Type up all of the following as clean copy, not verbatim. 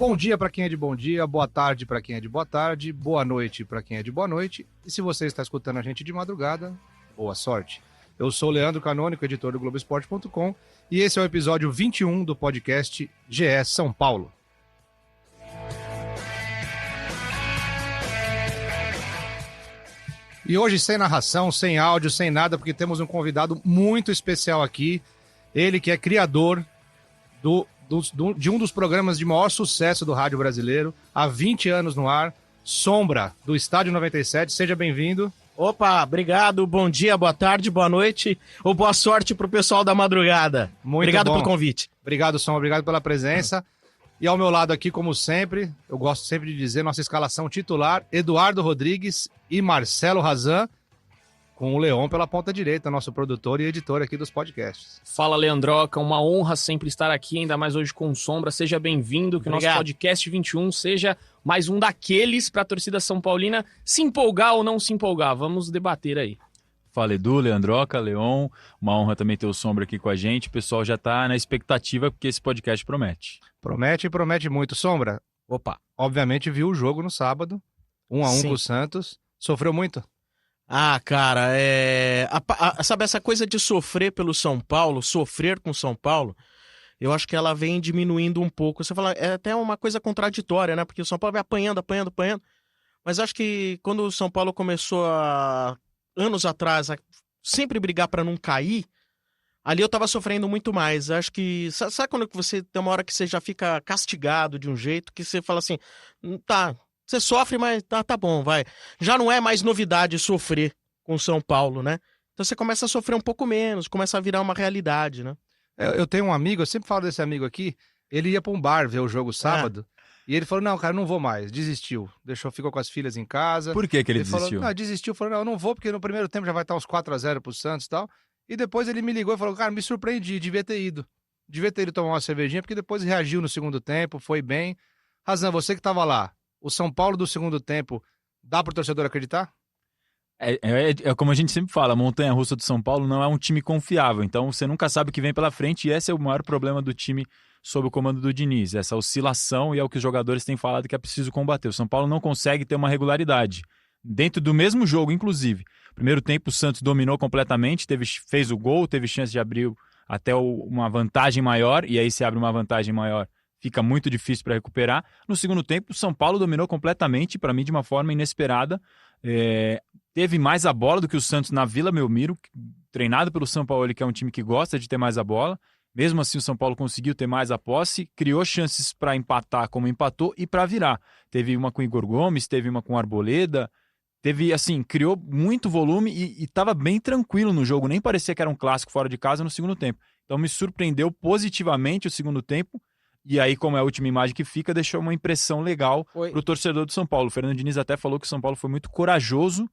Bom dia para quem é de bom dia, boa tarde para quem é de boa tarde, boa noite para quem é de boa noite. E se você está escutando a gente de madrugada, boa sorte. Eu sou o Leandro Canônico, editor do Globoesporte.com, e esse é o episódio 21 do podcast GE São Paulo. E hoje sem narração, sem áudio, sem nada, porque temos um convidado muito especial aqui. Ele que é criador de um dos programas de maior sucesso do rádio brasileiro, há 20 anos no ar, Sombra, do Estádio 97. Seja bem-vindo. Opa, obrigado, bom dia, boa tarde, boa noite ou boa sorte pro pessoal da madrugada. Obrigado pelo convite. Obrigado, Sombra, obrigado pela presença. E ao meu lado aqui, como sempre, eu gosto sempre de dizer, nossa escalação titular, Eduardo Rodrigues e Marcelo Razan, com o Leon pela ponta direita, nosso produtor e editor aqui dos podcasts. Fala, Leandroca, uma honra sempre estar aqui, ainda mais hoje com Sombra. Seja bem-vindo, que o nosso podcast 21 seja mais um daqueles para a torcida São Paulina se empolgar ou não se empolgar. Vamos debater aí. Fala, Edu, Leandroca, Leon, uma honra também ter o Sombra aqui com a gente. O pessoal já tá na expectativa porque esse podcast promete. Promete e promete muito. Sombra, obviamente viu o jogo no sábado, 1-1 com o Santos. Sofreu muito? Ah, cara, sabe essa coisa de sofrer pelo São Paulo, sofrer com São Paulo, eu acho que ela vem diminuindo um pouco. Você fala, é até uma coisa contraditória, né? Porque o São Paulo vai apanhando. Mas acho que quando o São Paulo começou anos atrás, a sempre brigar para não cair, ali eu tava sofrendo muito mais. Acho que, sabe quando você tem uma hora que você já fica castigado de um jeito, que você fala assim, tá... Você sofre, mas tá bom, vai. Já não é mais novidade sofrer com o São Paulo, né? Então você começa a sofrer um pouco menos, começa a virar uma realidade, né? Eu tenho um amigo, eu sempre falo desse amigo aqui, ele ia pra um bar ver o jogo sábado, e ele falou, não, cara, não vou mais, desistiu. Ficou com as filhas em casa. Por que ele desistiu? Falou, não, desistiu, falou, não, eu não vou, porque no primeiro tempo já vai estar uns 4-0 pro Santos e tal. E depois ele me ligou e falou, cara, me surpreendi, devia ter ido tomar uma cervejinha, porque depois reagiu no segundo tempo, foi bem. Razan, você que tava lá, o São Paulo do segundo tempo, dá pro torcedor acreditar? É como a gente sempre fala, a montanha-russa do São Paulo não é um time confiável, então você nunca sabe o que vem pela frente, e esse é o maior problema do time sob o comando do Diniz, essa oscilação, e é o que os jogadores têm falado que é preciso combater. O São Paulo não consegue ter uma regularidade, dentro do mesmo jogo, inclusive. Primeiro tempo o Santos dominou completamente, fez o gol, teve chance de abrir até uma vantagem maior, e aí se abre uma vantagem maior, fica muito difícil para recuperar. No segundo tempo, o São Paulo dominou completamente, para mim, de uma forma inesperada. Teve mais a bola do que o Santos na Vila Belmiro, treinado pelo São Paulo, que é um time que gosta de ter mais a bola. Mesmo assim, o São Paulo conseguiu ter mais a posse, criou chances para empatar, como empatou, e para virar. Teve uma com o Igor Gomes, teve uma com o Arboleda. Criou muito volume e estava bem tranquilo no jogo. Nem parecia que era um clássico fora de casa no segundo tempo. Então, me surpreendeu positivamente o segundo tempo. E aí, como é a última imagem que fica, deixou uma impressão legal para o torcedor do São Paulo. O Fernando Diniz até falou que o São Paulo foi muito corajoso,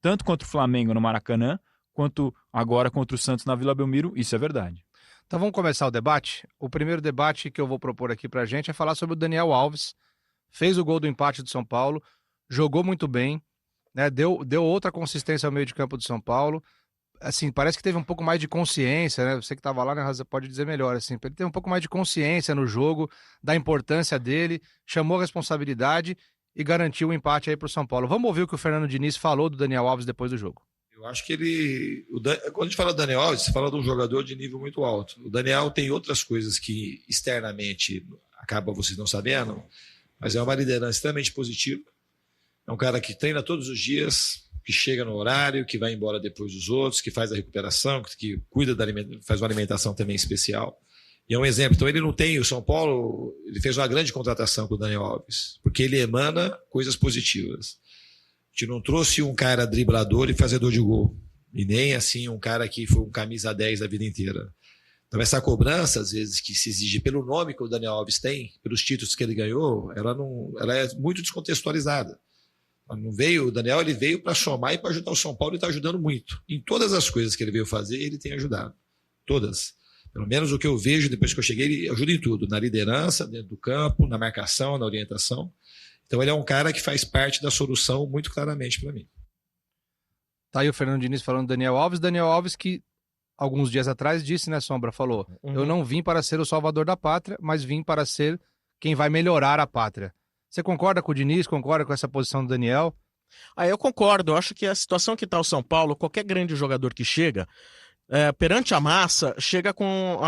tanto contra o Flamengo no Maracanã, quanto agora contra o Santos na Vila Belmiro. Isso é verdade. Então vamos começar o debate. O primeiro debate que eu vou propor aqui pra gente é falar sobre o Daniel Alves. Fez o gol do empate do São Paulo, jogou muito bem, né? Deu outra consistência ao meio de campo do São Paulo. Assim, parece que teve um pouco mais de consciência, né? Você que estava lá, né, Raza, pode dizer melhor, assim. Ele teve um pouco mais de consciência no jogo, da importância dele, chamou a responsabilidade e garantiu o empate aí pro São Paulo. Vamos ouvir o que o Fernando Diniz falou do Daniel Alves depois do jogo. Eu acho que quando a gente fala do Daniel Alves, você fala de um jogador de nível muito alto. O Daniel tem outras coisas que externamente acaba vocês não sabendo, mas é uma liderança extremamente positiva. É um cara que treina todos os dias, que chega no horário, que vai embora depois dos outros, que faz a recuperação, que cuida faz uma alimentação também especial. E é um exemplo. Então ele não tem, o São Paulo, ele fez uma grande contratação com o Daniel Alves, porque ele emana coisas positivas. A gente não trouxe um cara driblador e fazedor de gol, e nem assim um cara que foi um camisa 10 a vida inteira. Então essa cobrança, às vezes, que se exige pelo nome que o Daniel Alves tem, pelos títulos que ele ganhou, ela é muito descontextualizada. O Daniel ele veio para somar e para ajudar o São Paulo, e está ajudando muito. Em todas as coisas que ele veio fazer, ele tem ajudado. Todas. Pelo menos o que eu vejo depois que eu cheguei, ele ajuda em tudo. Na liderança, dentro do campo, na marcação, na orientação. Então ele é um cara que faz parte da solução muito claramente para mim. Tá aí o Fernando Diniz falando do Daniel Alves. Daniel Alves que alguns dias atrás disse, né, Sombra, falou, eu não vim para ser o salvador da pátria, mas vim para ser quem vai melhorar a Pátria. Você concorda com o Diniz? Concorda com essa posição do Daniel? Eu concordo. Eu acho que a situação que está o São Paulo, qualquer grande jogador que chega, perante a massa, chega com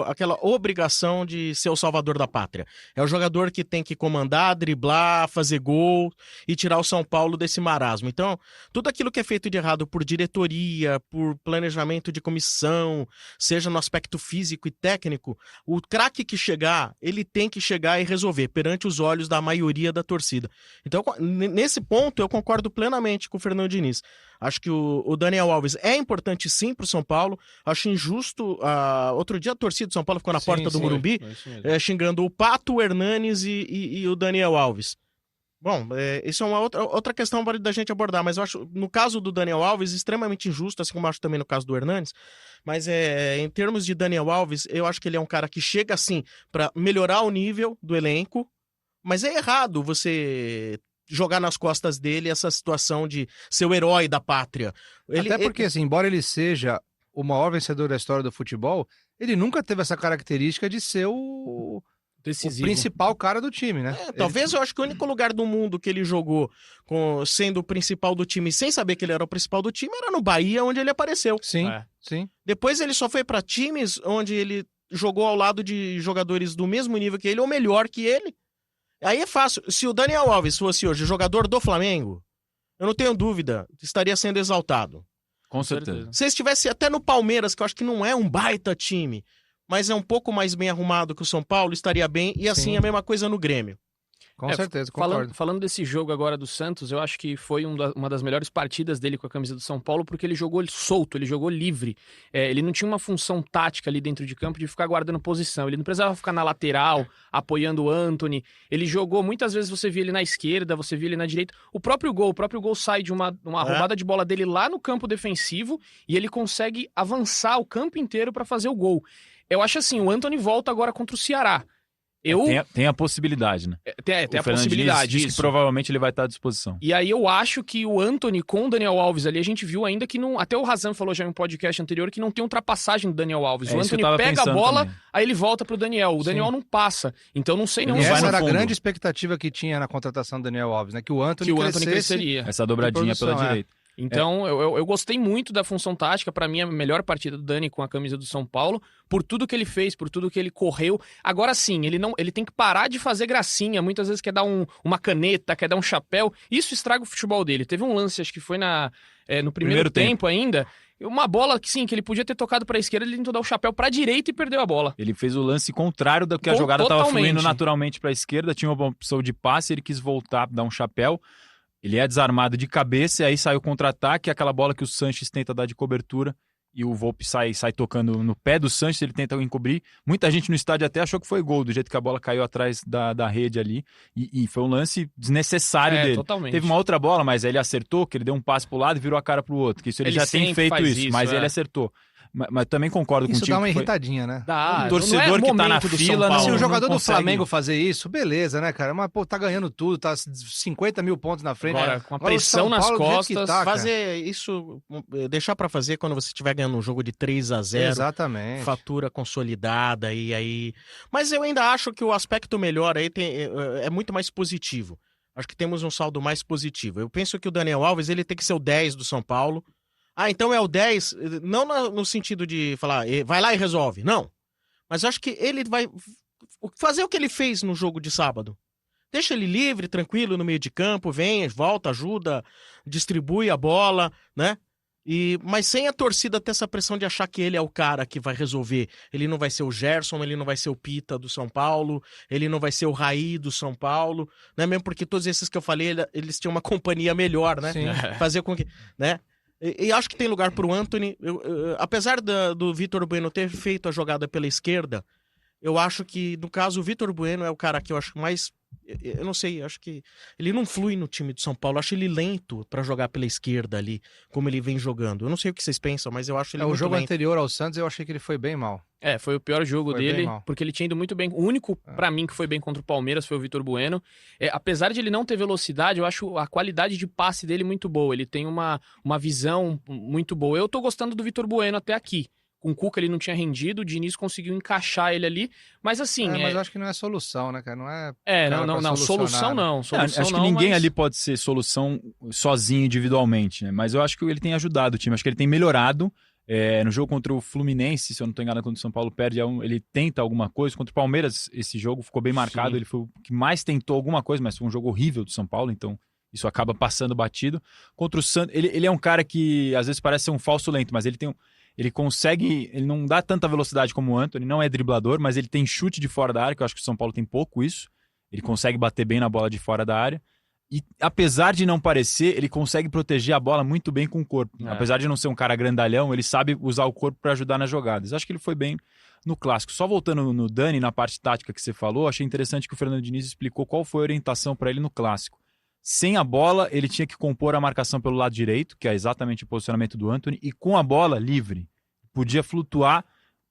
aquela obrigação de ser o salvador da pátria. É o jogador que tem que comandar, driblar, fazer gol e tirar o São Paulo desse marasmo. Então, tudo aquilo que é feito de errado por diretoria, por planejamento de comissão, seja no aspecto físico e técnico, o craque que chegar, ele tem que chegar e resolver perante os olhos da maioria da torcida. Então, nesse ponto, eu concordo plenamente com o Fernando Diniz. Acho que o Daniel Alves é importante sim para o São Paulo. Acho injusto. Outro dia a torcida do São Paulo ficou na porta do Morumbi xingando o Pato, o Hernanes e o Daniel Alves. Bom, isso é uma outra questão da gente abordar, mas eu acho, no caso do Daniel Alves, extremamente injusto, assim como eu acho também no caso do Hernanes. Mas em termos de Daniel Alves, eu acho que ele é um cara que chega assim para melhorar o nível do elenco, mas é errado você jogar nas costas dele essa situação de ser o herói da pátria. Até porque, assim, embora ele seja o maior vencedor da história do futebol, ele nunca teve essa característica de ser o principal cara do time, né? Talvez eu acho que o único lugar do mundo que ele jogou sendo o principal do time, sem saber que ele era o principal do time, era no Bahia, onde ele apareceu. Sim, sim. Depois ele só foi para times onde ele jogou ao lado de jogadores do mesmo nível que ele, ou melhor que ele. Aí é fácil. Se o Daniel Alves fosse hoje jogador do Flamengo, eu não tenho dúvida, estaria sendo exaltado. Com certeza. Se ele estivesse até no Palmeiras, que eu acho que não é um baita time, mas é um pouco mais bem arrumado que o São Paulo, estaria bem. E assim, a mesma coisa no Grêmio. Com certeza, concordo. Falando desse jogo agora do Santos, eu acho que foi uma das melhores partidas dele com a camisa do São Paulo, porque ele jogou solto, ele jogou livre. Ele não tinha uma função tática ali dentro de campo de ficar guardando posição. Ele não precisava ficar na lateral, apoiando o Antony. Ele jogou, muitas vezes você via ele na esquerda, você via ele na direita. O próprio gol sai de uma roubada de bola dele lá no campo defensivo e ele consegue avançar o campo inteiro para fazer o gol. Eu acho assim, o Antony volta agora contra o Ceará. Tem a possibilidade, né? Tem a possibilidade. Diz que provavelmente ele vai estar à disposição. E aí eu acho que o Antony com o Daniel Alves ali, a gente viu ainda que não. Até o Razan falou já em um podcast anterior que não tem ultrapassagem do Daniel Alves. O Antony pega a bola, também. Aí ele volta pro Daniel. O Daniel não passa. Então não sei não. E essa era a grande expectativa que tinha na contratação do Daniel Alves, né? Que o Antony cresceria. Essa dobradinha pela direita. Então, eu gostei muito da função tática. Pra mim, a melhor partida do Dani com a camisa do São Paulo, por tudo que ele fez, por tudo que ele correu. Agora sim, ele tem que parar de fazer gracinha. Muitas vezes quer dar uma caneta, quer dar um chapéu. Isso estraga o futebol dele. Teve um lance, acho que foi no primeiro tempo ainda. Uma bola que sim, que ele podia ter tocado pra esquerda, ele tentou dar o chapéu pra direita e perdeu a bola. Ele fez o lance contrário do que a jogada estava fluindo naturalmente pra esquerda. Tinha uma opção de passe, ele quis voltar, dar um chapéu. Ele é desarmado de cabeça e aí sai o contra-ataque, aquela bola que o Sanches tenta dar de cobertura e o Volpi sai tocando no pé do Sanches, ele tenta encobrir. Muita gente no estádio até achou que foi gol, do jeito que a bola caiu atrás da rede ali. E foi um lance desnecessário dele. Totalmente. Teve uma outra bola, mas aí ele acertou, que ele deu um passe pro lado e virou a cara pro outro. Que isso ele já tem feito isso, mas ele acertou. Mas também concordo contigo. Isso dá uma irritadinha, né? O torcedor que tá na fila... Se o jogador do Flamengo fazer isso, beleza, né, cara? Mas, pô, tá ganhando tudo, tá 50 mil pontos na frente. Agora, com a pressão nas costas, fazer isso, deixar pra fazer quando você estiver ganhando um jogo de 3-0. Exatamente. Fatura consolidada e aí... Mas eu ainda acho que o aspecto melhor aí é muito mais positivo. Acho que temos um saldo mais positivo. Eu penso que o Daniel Alves, ele tem que ser o 10 do São Paulo. Então é o 10, não no sentido de falar, vai lá e resolve, não. Mas acho que ele vai fazer o que ele fez no jogo de sábado. Deixa ele livre, tranquilo, no meio de campo, vem, volta, ajuda, distribui a bola, né? Mas sem a torcida ter essa pressão de achar que ele é o cara que vai resolver. Ele não vai ser o Gerson, ele não vai ser o Pita do São Paulo, ele não vai ser o Raí do São Paulo, né? Mesmo porque todos esses que eu falei, eles tinham uma companhia melhor, né? Sim. Fazer com que, né? E acho que tem lugar pro Antony. Apesar do Vitor Bueno ter feito a jogada pela esquerda, eu acho que, no caso, o Vitor Bueno é o cara que eu acho mais... Eu não sei, acho que ele não flui no time do São Paulo. Eu acho ele lento pra jogar pela esquerda ali, como ele vem jogando. Eu não sei o que vocês pensam, mas eu acho ele muito lento. O jogo anterior ao Santos, eu achei que ele foi bem mal. Foi o pior jogo dele, porque ele tinha ido muito bem. O único, pra mim, que foi bem contra o Palmeiras foi o Vitor Bueno. Apesar de ele não ter velocidade, eu acho a qualidade de passe dele muito boa. Ele tem uma visão muito boa. Eu tô gostando do Vitor Bueno até aqui. Com o Cuca ele não tinha rendido, o Diniz conseguiu encaixar ele ali, mas assim... Mas eu acho que não é solução, né, cara? Não é... não, solução não. Acho que ninguém ali pode ser solução sozinho, individualmente, né? Mas eu acho que ele tem ajudado o time, acho que ele tem melhorado. No jogo contra o Fluminense, se eu não estou enganado, quando o São Paulo perde, ele tenta alguma coisa. Contra o Palmeiras, esse jogo ficou bem marcado, ele foi o que mais tentou alguma coisa, mas foi um jogo horrível do São Paulo, então isso acaba passando batido. Contra o Santos, ele é um cara que às vezes parece ser um falso lento, mas ele consegue, ele não dá tanta velocidade como o Antony, não é driblador, mas ele tem chute de fora da área, que eu acho que o São Paulo tem pouco isso. Ele consegue bater bem na bola de fora da área. E apesar de não parecer, ele consegue proteger a bola muito bem com o corpo. Apesar de não ser um cara grandalhão, ele sabe usar o corpo para ajudar nas jogadas. Acho que ele foi bem no clássico. Só voltando no Dani, na parte tática que você falou, achei interessante que o Fernando Diniz explicou qual foi a orientação para ele no clássico. Sem a bola, ele tinha que compor a marcação pelo lado direito, que é exatamente o posicionamento do Antony, e com a bola livre. Podia flutuar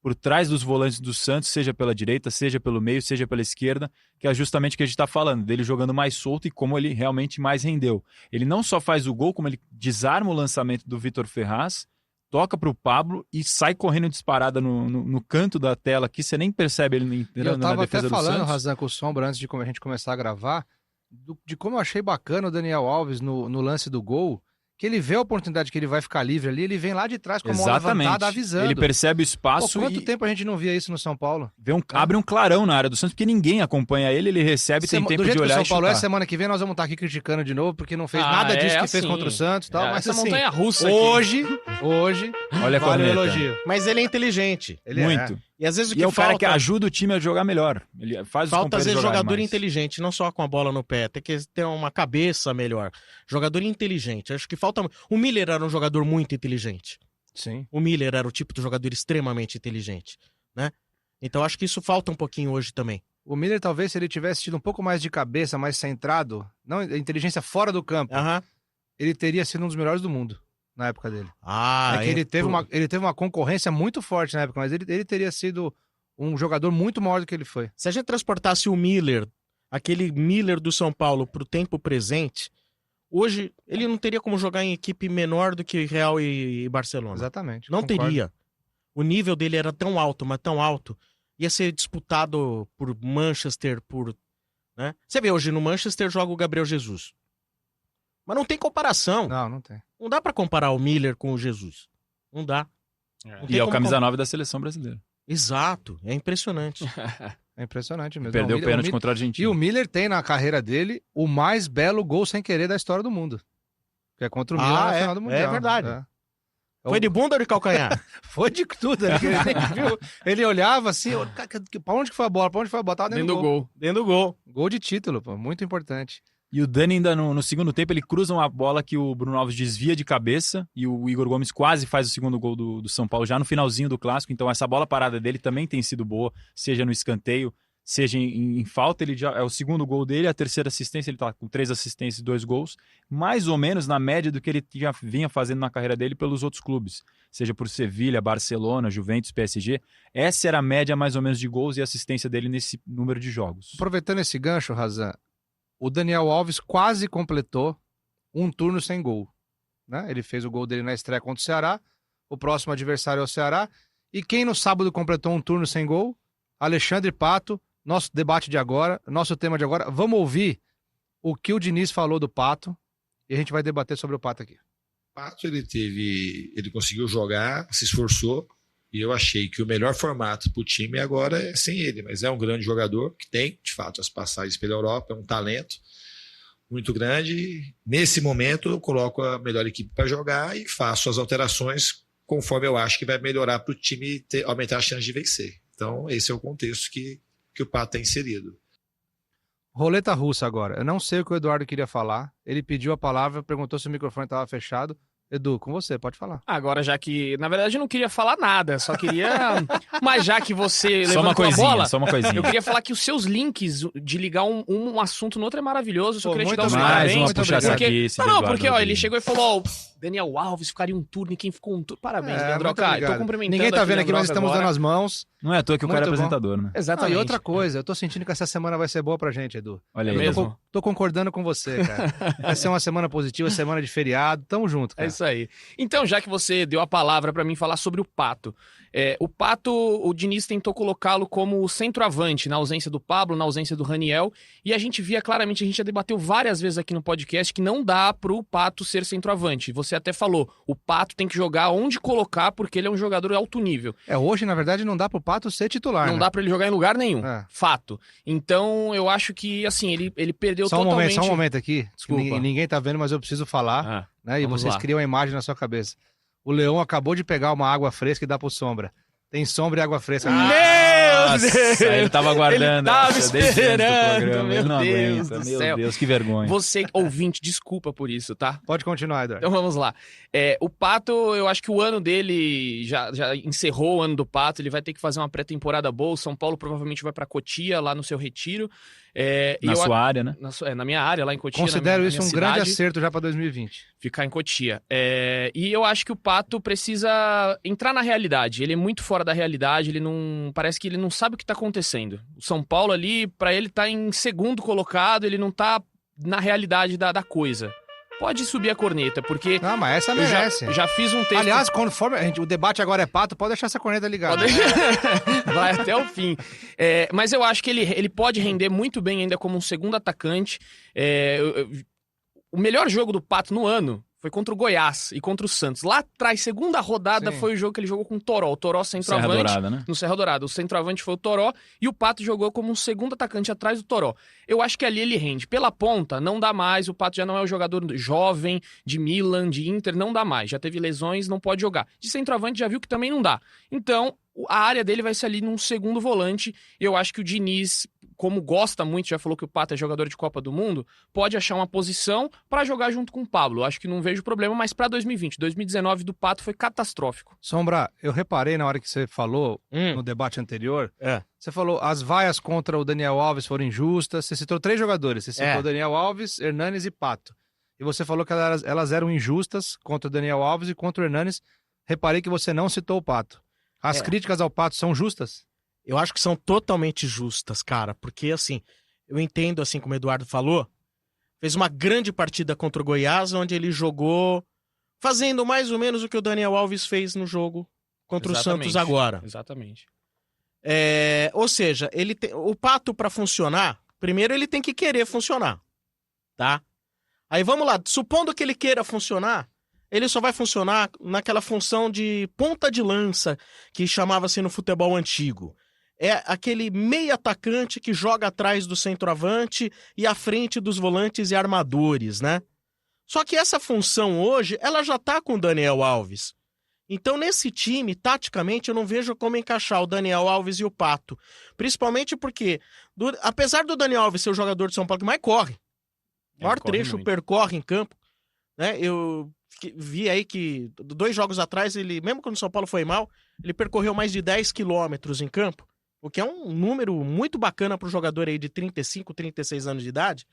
por trás dos volantes do Santos, seja pela direita, seja pelo meio, seja pela esquerda, que é justamente o que a gente está falando, dele jogando mais solto e como ele realmente mais rendeu. Ele não só faz o gol, como ele desarma o lançamento do Vitor Ferraz, toca para o Pablo e sai correndo disparada no canto da tela aqui, você nem percebe ele entrando na defesa do Santos. Eu estava até falando, Razan, com o Sombra, antes de a gente começar a gravar, de como eu achei bacana o Daniel Alves no lance do gol, que ele vê a oportunidade que ele vai ficar livre ali, ele vem lá de trás com a mão levantada avisando. Ele percebe o espaço. Quanto tempo a gente não via isso no São Paulo? Abre um clarão na área do Santos, porque ninguém acompanha ele recebe, tem tempo de olhar e chutar. Do jeito que o São Paulo semana que vem nós vamos estar aqui criticando de novo, porque não fez nada disso que fez contra o Santos e tal. Mas essa assim, montanha-russa hoje, olha vale o elogio. Mas ele é inteligente. Muito. E às vezes é o cara que ajuda o time a jogar melhor. Ele faz os falta às vezes jogador mais. inteligente, não só com a bola no pé, tem que ter uma cabeça melhor. Jogador inteligente. Acho que falta. O Miller era um jogador muito inteligente. Sim. O Miller era o tipo de jogador extremamente inteligente, né? Então acho que isso falta um pouquinho hoje também. O Miller, talvez, se ele tivesse tido um pouco mais de cabeça, mais centrado, não inteligência fora do campo, ele teria sido um dos melhores do mundo na época dele. Ele teve uma concorrência muito forte na época, mas ele teria sido um jogador muito maior do que ele foi. Se a gente transportasse o Miller, aquele Miller do São Paulo, para o tempo presente, hoje ele não teria como jogar em equipe menor do que Real e Barcelona. Exatamente. Não concordo. teria. O nível dele era tão alto, mas tão alto, ia ser disputado por Manchester, né? Você vê, hoje no Manchester joga o Gabriel Jesus. Mas não tem comparação. Não tem. Não dá pra comparar o Miller com o Jesus. Não dá. Não e é o camisa 9 da seleção brasileira. Exato. É impressionante. É impressionante mesmo. Perdeu o pênalti contra a Argentina. E o Miller tem na carreira dele o mais belo gol sem querer da história do mundo. Que é contra o Milan na final do Mundial. É verdade. Foi de bunda ou de calcanhar? Foi de tudo. Ele olhava assim, pra onde que foi a bola? Pra onde foi a bola? Tava dentro do gol. Dentro do gol. Gol de título, pô. Muito importante. E o Dani ainda no segundo tempo, ele cruza uma bola que o Bruno Alves desvia de cabeça e o Igor Gomes quase faz o segundo gol do São Paulo já no finalzinho do clássico. Então essa bola parada dele também tem sido boa, seja no escanteio, seja em falta. Ele já é o segundo gol dele, a terceira assistência, ele tá com 3 assistências e 2 gols, mais ou menos na média do que ele já vinha fazendo na carreira dele pelos outros clubes, seja por Sevilha, Barcelona, Juventus, PSG. Essa era a média mais ou menos de gols e assistência dele nesse número de jogos. Aproveitando esse gancho, Razan, o Daniel Alves quase completou um turno sem gol. Né? Ele fez o gol dele na estreia contra o Ceará, o próximo adversário é o Ceará, e quem no sábado completou um turno sem gol? Alexandre Pato, nosso debate de agora, nosso tema de agora. Vamos ouvir o que o Diniz falou do Pato e a gente vai debater sobre o Pato aqui. O Pato, ele conseguiu jogar, se esforçou, e eu achei que o melhor formato para o time agora é sem ele, mas é um grande jogador que tem, de fato, as passagens pela Europa, é um talento muito grande. Nesse momento, eu coloco a melhor equipe para jogar e faço as alterações conforme eu acho que vai melhorar para o time aumentar a chance de vencer. Então, esse é o contexto que o Pato está inserido. Roleta russa agora. Eu não sei o que o Eduardo queria falar. Ele pediu a palavra, perguntou se o microfone estava fechado. Edu, com você, pode falar. Agora, já que, na verdade, eu não queria falar nada, só queria... Mas já que você só levantou a bola, só uma coisinha. eu queria falar que os seus links de ligar um assunto no outro é maravilhoso. Eu só queria te dar os mais parabéns. uma puxação aqui. Não, porque ó, ele chegou e falou, Daniel Alves ficaria um turno e quem ficou um turno. Parabéns, Leandroca. Eu tô cumprimentando. Ninguém tá vendo aqui, mas estamos dando as mãos. Não é à toa que o cara é apresentador, né? Exatamente. E outra coisa, eu tô sentindo que essa semana vai ser boa pra gente, Edu. Olha aí. Mesmo. Tô concordando com você, cara. Vai ser uma semana positiva, semana de feriado. Tamo junto, cara. É isso isso aí. Então, já que você deu a palavra para mim falar sobre o Pato. O Pato, o Diniz tentou colocá-lo como centroavante, na ausência do Pablo, na ausência do Raniel, e a gente via claramente, a gente já debateu várias vezes aqui no podcast, que não dá pro Pato ser centroavante. Você até falou, o Pato tem que jogar onde colocar, porque ele é um jogador alto nível. Hoje, na verdade, não dá pro Pato ser titular, Não né? dá pra ele jogar em lugar nenhum, fato. Então, eu acho que, assim, ele perdeu totalmente... Só um momento aqui, Desculpa. Ninguém tá vendo, mas eu preciso falar, né? E vamos vocês lá. criam a imagem na sua cabeça. O Leão acabou de pegar uma água fresca e dá pro Sombra. Tem sombra e água fresca. Meu Deus! Ele tava aguardando. Ele tava essa desde antes do esperando, programa. meu Ele não Deus aguenta. do Meu céu. Deus, que vergonha. Você, ouvinte, desculpa por isso, tá? Pode continuar, Eduardo. Então vamos lá. O Pato, eu acho que o ano dele já encerrou o ano do Pato, ele vai ter que fazer uma pré-temporada boa. O São Paulo provavelmente vai pra Cotia, lá no seu retiro. Na sua área, né? Na minha área, lá em Cotia. Considero na isso minha um grande cidade. acerto já pra 2020. Ficar em Cotia. E eu acho que o Pato precisa entrar na realidade. Ele é muito fora da realidade, ele não. Parece que ele não sabe o que tá acontecendo. O São Paulo ali, pra ele tá em segundo colocado, ele não tá na realidade da coisa. Pode subir a corneta, porque. Não, mas essa eu merece. já fiz um texto. Aliás, quando for, o debate agora é Pato, pode deixar essa corneta ligada. Vai até o fim. Mas eu acho que ele pode render muito bem ainda como um segundo atacante. O melhor jogo do Pato no ano foi contra o Goiás e contra o Santos. Lá atrás, segunda rodada, Sim. foi o jogo que ele jogou com o Toró. O Toró centroavante. Serra Dourada, né? No Serra Dourada. O centroavante foi o Toró e o Pato jogou como um segundo atacante atrás do Toró. Eu acho que ali ele rende. Pela ponta, não dá mais. O Pato já não é o jogador jovem de Milan, de Inter, não dá mais. Já teve lesões, não pode jogar. De centroavante já viu que também não dá. Então, a área dele vai ser ali num segundo volante. Eu acho que o Diniz, como gosta muito, já falou que o Pato é jogador de Copa do Mundo, pode achar uma posição pra jogar junto com o Pablo. Eu acho que não vejo problema, mas pra 2020, 2019 do Pato foi catastrófico. Sombra, eu reparei na hora que você falou no debate anterior, você falou as vaias contra o Daniel Alves foram injustas, você citou 3 jogadores, você citou Daniel Alves, Hernanes e Pato. E você falou que elas eram injustas contra o Daniel Alves e contra o Hernanes. Reparei que você não citou o Pato. As críticas ao Pato são justas? Eu acho que são totalmente justas, cara, porque assim, eu entendo, assim como o Eduardo falou, fez uma grande partida contra o Goiás, onde ele jogou fazendo mais ou menos o que o Daniel Alves fez no jogo contra o Santos agora. Exatamente. Ou seja, o Pato, para funcionar, primeiro ele tem que querer funcionar, tá? Aí vamos lá, supondo que ele queira funcionar, ele só vai funcionar naquela função de ponta de lança que chamava-se no futebol antigo. É aquele meio atacante que joga atrás do centroavante e à frente dos volantes e armadores, né? Só que essa função hoje, ela já tá com o Daniel Alves. Então, nesse time, taticamente, eu não vejo como encaixar o Daniel Alves e o Pato. Principalmente porque, apesar do Daniel Alves ser o jogador de São Paulo que mais corre, o maior trecho muito. percorre em campo, né? Eu vi aí que 2 jogos atrás, ele, mesmo quando o São Paulo foi mal, ele percorreu mais de 10 quilômetros em campo, o que é um número muito bacana para o jogador aí de 35, 36 anos de idade.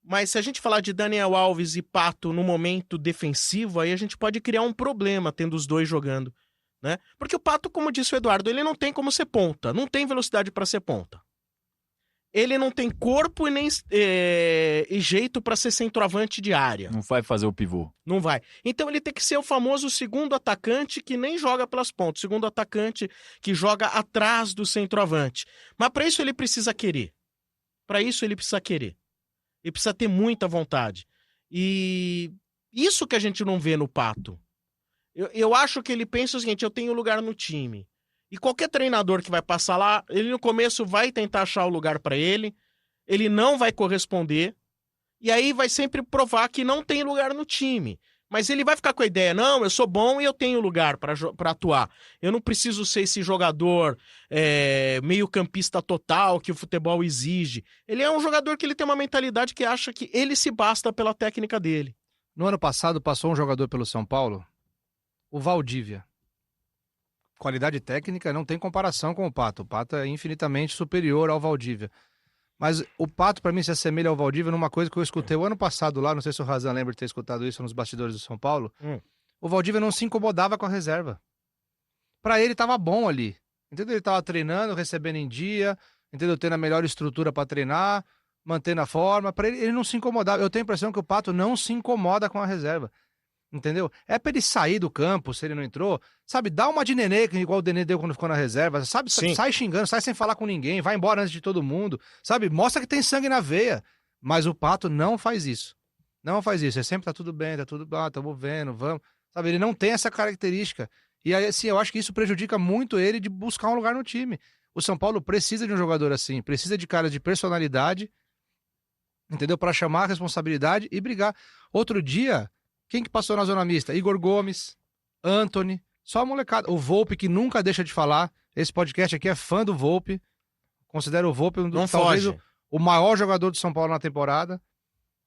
Mas se a gente falar de Daniel Alves e Pato no momento defensivo, aí a gente pode criar um problema tendo os dois jogando, né? Porque o Pato, como disse o Eduardo, ele não tem como ser ponta, não tem velocidade para ser ponta. Ele não tem corpo e nem e jeito para ser centroavante de área. Não vai fazer o pivô. Não vai. Então ele tem que ser o famoso segundo atacante que nem joga pelas pontas. Segundo atacante que joga atrás do centroavante. Mas para isso ele precisa querer. Para isso ele precisa querer. Ele precisa ter muita vontade. E isso que a gente não vê no Pato. Eu acho que ele pensa o seguinte, eu tenho lugar no time. E qualquer treinador que vai passar lá, ele no começo vai tentar achar o lugar para ele não vai corresponder, e aí vai sempre provar que não tem lugar no time. Mas ele vai ficar com a ideia, não, eu sou bom e eu tenho lugar para atuar. Eu não preciso ser esse jogador meio campista total que o futebol exige. Ele é um jogador que ele tem uma mentalidade que acha que ele se basta pela técnica dele. No ano passado passou um jogador pelo São Paulo, o Valdívia. Qualidade técnica não tem comparação com o Pato. O Pato é infinitamente superior ao Valdívia. Mas o Pato, para mim, se assemelha ao Valdívia numa coisa que eu escutei o ano passado lá, não sei se o Razan lembra de ter escutado isso nos bastidores do São Paulo. O Valdívia não se incomodava com a reserva. Para ele tava bom ali. Entendeu? Ele tava treinando, recebendo em dia, entendeu? Tendo a melhor estrutura para treinar, mantendo a forma. Para ele não se incomodava. Eu tenho a impressão que o Pato não se incomoda com a reserva. Entendeu? É pra ele sair do campo, se ele não entrou, sabe? Dá uma de Nenê, igual o Nenê deu quando ficou na reserva, sabe? Sim. Sai xingando, sai sem falar com ninguém, vai embora antes de todo mundo, sabe? Mostra que tem sangue na veia. Mas o Pato não faz isso. Não faz isso. Ele sempre tá tudo bem, tá tudo bem, tamo vendo, vamos. Sabe? Ele não tem essa característica. E aí, assim, eu acho que isso prejudica muito ele de buscar um lugar no time. O São Paulo precisa de um jogador assim, precisa de caras de personalidade, entendeu? Pra chamar a responsabilidade e brigar. Outro dia, quem que passou na zona mista? Igor Gomes, Antony, só a molecada. O Volpe, que nunca deixa de falar. Esse podcast aqui é fã do Volpe. Considero o Volpe talvez o maior jogador do São Paulo na temporada.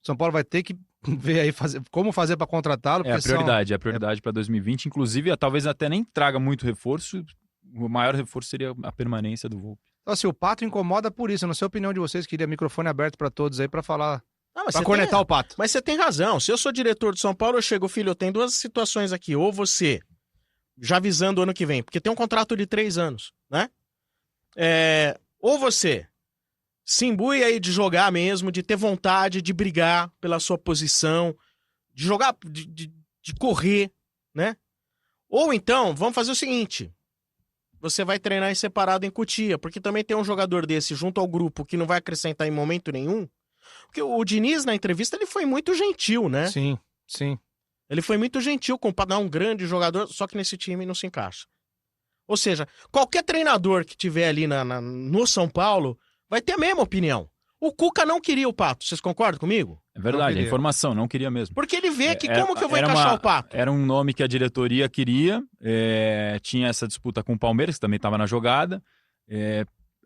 O São Paulo vai ter que ver aí como fazer para contratá-lo. É a prioridade para 2020. Inclusive, talvez até nem traga muito reforço. O maior reforço seria a permanência do Volpe. Então, assim, o Pato incomoda por isso. Eu não sei a opinião de vocês, queria microfone aberto para todos aí para falar. Pra cornetar o Pato. Mas você tem razão. Se eu sou diretor de São Paulo, eu chego, filho, eu tenho duas situações aqui. Ou você, já avisando o ano que vem, porque tem um contrato de 3 anos, né? Ou você se imbui aí de jogar mesmo, de ter vontade de brigar pela sua posição, de jogar, de correr, né? Ou então, vamos fazer o seguinte, você vai treinar em separado em Cotia, porque também tem um jogador desse junto ao grupo que não vai acrescentar em momento nenhum. Porque o Diniz, na entrevista, ele foi muito gentil, né? Sim, sim. Ele foi muito gentil com um grande jogador, só que nesse time não se encaixa. Ou seja, qualquer treinador que tiver ali no São Paulo vai ter a mesma opinião. O Cuca não queria o Pato, vocês concordam comigo? É verdade, a informação, não queria mesmo. Porque ele vê que como que eu vou encaixar o Pato? Era um nome que a diretoria queria, tinha essa disputa com o Palmeiras, que também estava na jogada.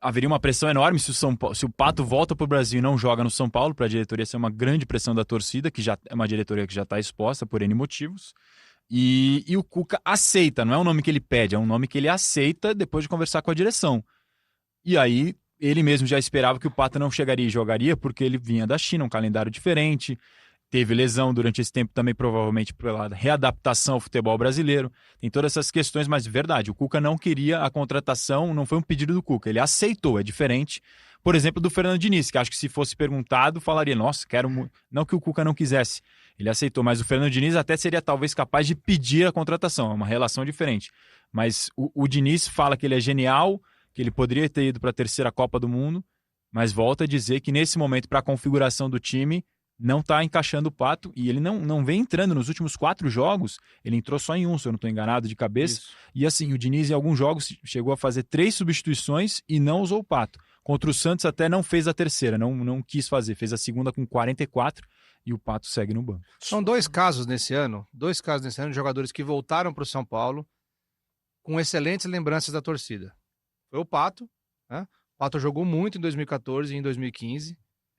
Haveria uma pressão enorme se o Pato volta para o Brasil e não joga no São Paulo, para a diretoria ser uma grande pressão da torcida, que já é uma diretoria que já está exposta por N motivos. E o Cuca aceita, não é um nome que ele pede, é um nome que ele aceita depois de conversar com a direção. E aí ele mesmo já esperava que o Pato não chegaria e jogaria, porque ele vinha da China, um calendário diferente, teve lesão durante esse tempo também, provavelmente pela readaptação ao futebol brasileiro. Tem todas essas questões, mas de verdade, o Cuca não queria a contratação, não foi um pedido do Cuca, ele aceitou, é diferente. Por exemplo, do Fernando Diniz, que acho que se fosse perguntado, falaria, nossa, quero... Não que o Cuca não quisesse, ele aceitou, mas o Fernando Diniz até seria talvez capaz de pedir a contratação, é uma relação diferente. Mas o Diniz fala que ele é genial, que ele poderia ter ido para a 3ª Copa do Mundo, mas volta a dizer que nesse momento, para a configuração do time, não está encaixando o Pato, e ele não vem entrando nos últimos 4 jogos, ele entrou só em um, se eu não estou enganado de cabeça, isso. E assim, o Diniz em alguns jogos chegou a fazer 3 substituições e não usou o Pato. Contra o Santos até não fez a 3ª, não quis fazer, fez a 2ª com 44 e o Pato segue no banco. São 2 casos nesse ano de jogadores que voltaram para o São Paulo com excelentes lembranças da torcida. Foi o Pato, né? O Pato jogou muito em 2014 e em 2015.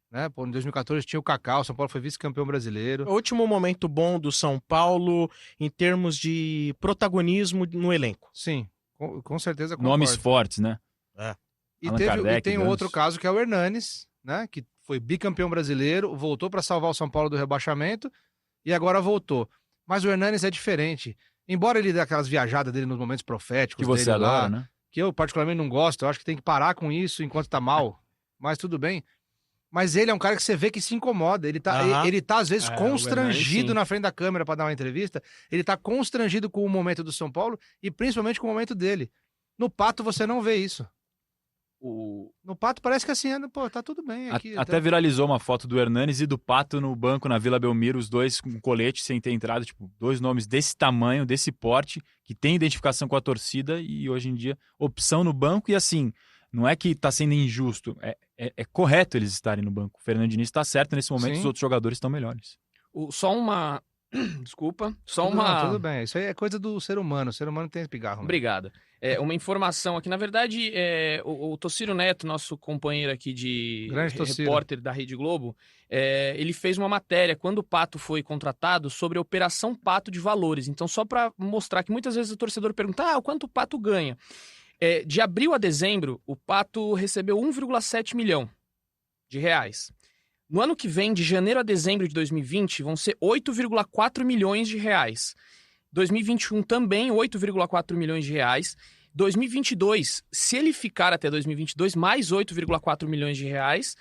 Né? Pô, em 2014 tinha o Kaká, o São Paulo foi vice-campeão brasileiro. O último momento bom do São Paulo em termos de protagonismo no elenco. Sim, com certeza concordo. Nomes fortes, né? E tem um outro caso que é o Hernanes, né? Que foi bicampeão brasileiro, voltou para salvar o São Paulo do rebaixamento e agora voltou. Mas o Hernanes é diferente. Embora ele dê aquelas viajadas dele nos momentos proféticos que você dele adora, lá, né? Que eu particularmente não gosto, eu acho que tem que parar com isso enquanto tá mal, mas tudo bem. Mas ele é um cara que você vê que se incomoda, ele tá às vezes constrangido na frente da câmera para dar uma entrevista, ele tá constrangido com o momento do São Paulo e principalmente com o momento dele. No Pato você não vê isso. No Pato parece que assim, pô, tá tudo bem aqui. Até viralizou uma foto do Hernanes e do Pato no banco na Vila Belmiro, os dois com colete sem ter entrado, tipo, 2 nomes desse tamanho, desse porte, que tem identificação com a torcida e hoje em dia opção no banco e assim, não é que tá sendo injusto, é correto eles estarem no banco. O Fernando Diniz tá certo nesse momento, os outros jogadores estão melhores. Só uma... Desculpa, Tudo bem, isso aí é coisa do ser humano, o ser humano tem pigarro. Né? Obrigado. Uma informação aqui, na verdade, o Tociro Neto, nosso companheiro aqui de repórter da Rede Globo, ele fez uma matéria, quando o Pato foi contratado, sobre a Operação Pato de Valores. Então, só para mostrar que muitas vezes o torcedor pergunta, quanto o Pato ganha? De abril a dezembro, o Pato recebeu 1,7 milhão de reais. No ano que vem, de janeiro a dezembro de 2020, vão ser 8,4 milhões de reais. 2021 também 8,4 milhões de reais. 2022, se ele ficar até 2022, mais 8,4 milhões de reais.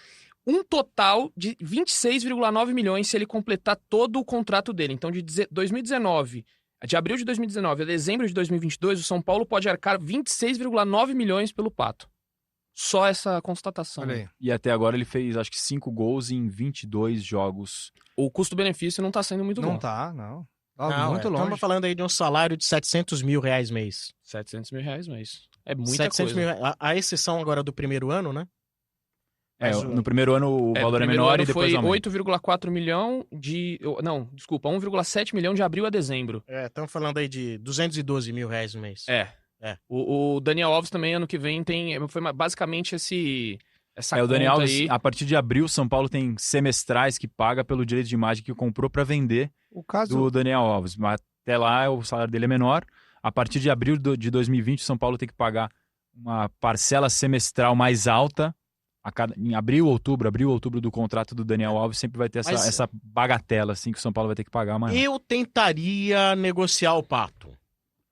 um total de 26,9 milhões se ele completar todo o contrato dele. Então, de 2019, de abril de 2019 a dezembro de 2022, o São Paulo pode arcar 26,9 milhões pelo Pato. Só essa constatação. Olha aí. E até agora ele fez, acho que 5 gols em 22 jogos. O custo-benefício não tá sendo muito Não bom. tá, não. Tá Não, muito longe. Estamos falando aí de um salário de 700 mil reais mês. 700 mil reais mês. É muita 700 coisa. mil, a exceção agora do primeiro ano, né? É, Mas no primeiro ano o valor é primeiro menor ano e depois foi aumenta. 8,4 milhão de... Não, desculpa, 1,7 milhão de abril a dezembro. Estamos falando aí de 212 mil reais no mês. É. O Daniel Alves também, ano que vem, foi basicamente essa O Daniel conta Alves, aí. a partir de abril, São Paulo tem semestrais que paga pelo direito de imagem que comprou para vender O caso... do Daniel Alves. Mas até lá o salário dele é menor. A partir de abril de 2020, o São Paulo tem que pagar uma parcela semestral mais alta. Em abril, outubro do contrato do Daniel Alves, sempre vai ter essa bagatela assim, que o São Paulo vai ter que pagar maior. Eu tentaria negociar o Pato.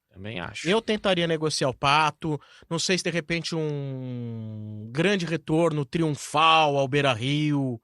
Também acho. Eu tentaria negociar o Pato. Não sei se de repente um grande retorno triunfal ao Beira-Rio.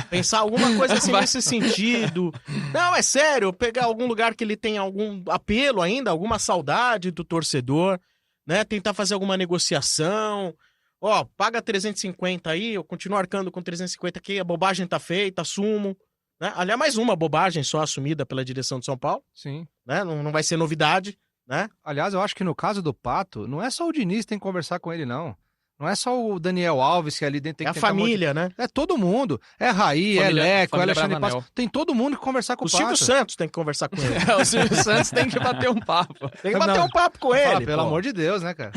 Pensar alguma coisa assim nesse sentido. Não, é sério. Pegar algum lugar que ele tenha algum apelo ainda, alguma saudade do torcedor, né? Tentar fazer alguma negociação. Ó, paga 350 aí, eu continuo arcando com 350 aqui, a bobagem tá feita, assumo. Né? Aliás, mais uma bobagem só assumida pela direção de São Paulo. Sim. Né? Não vai ser novidade. Né? Aliás, eu acho que no caso do Pato, não é só o Diniz que tem que conversar com ele, não. Não é só o Daniel Alves que ali dentro tem É que a tentar família, né? É todo mundo. É Raí, é Leco, é Alexandre Passo. Tem todo mundo que conversar com o Silvio Pato. Santos tem que conversar com ele. O Silvio Santos tem que bater um papo. Tem que bater um papo com ele. Pelo amor de Deus, né, cara?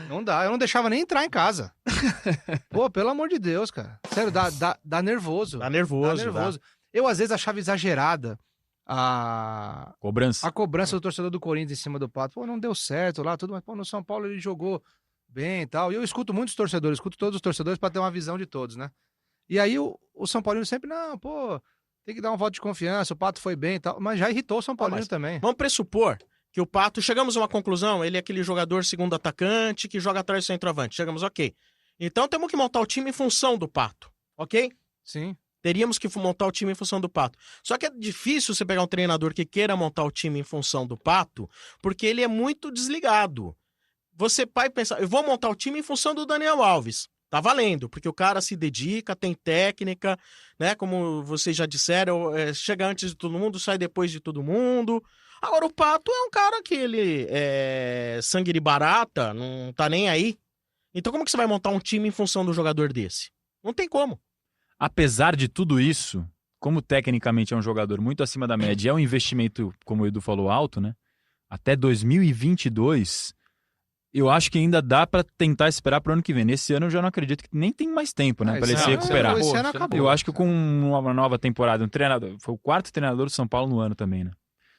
Não dá. Eu não deixava nem entrar em casa. Pô, pelo amor de Deus, cara. Sério, dá nervoso. Tá nervoso. Dá nervoso. Eu, às vezes, achava exagerada a cobrança do torcedor do Corinthians em cima do Pato. Pô, não deu certo lá, tudo, mas pô, no São Paulo ele jogou bem e tal. E eu escuto muitos torcedores, escuto todos os torcedores para ter uma visão de todos, né? E aí o São Paulino sempre, não, pô, tem que dar um voto de confiança, o Pato foi bem e tal. Mas já irritou o São Paulino também. Vamos pressupor que o Pato, chegamos a uma conclusão, ele é aquele jogador segundo atacante que joga atrás do centroavante. Chegamos, ok. Então temos que montar o time em função do Pato, ok? Sim. Teríamos que montar o time em função do Pato. Só que é difícil você pegar um treinador que queira montar o time em função do Pato, porque ele é muito desligado. Você vai pensar, eu vou montar o time em função do Daniel Alves. Tá valendo, porque o cara se dedica, tem técnica, né? Como vocês já disseram, chega antes de todo mundo, sai depois de todo mundo. Agora, o Pato é um cara que ele é sangue de barata, não tá nem aí. Então como que você vai montar um time em função do jogador desse? Não tem como. Apesar de tudo isso, como tecnicamente é um jogador muito acima da média, é um investimento, como o Edu falou, alto, né? Até 2022, eu acho que ainda dá pra tentar esperar pro ano que vem. Nesse ano eu já não acredito que nem tem mais tempo, né? Pra ele se recuperar. Esse ano acabou. Eu acho que com uma nova temporada, um treinador, foi o 4º treinador do São Paulo no ano também, né?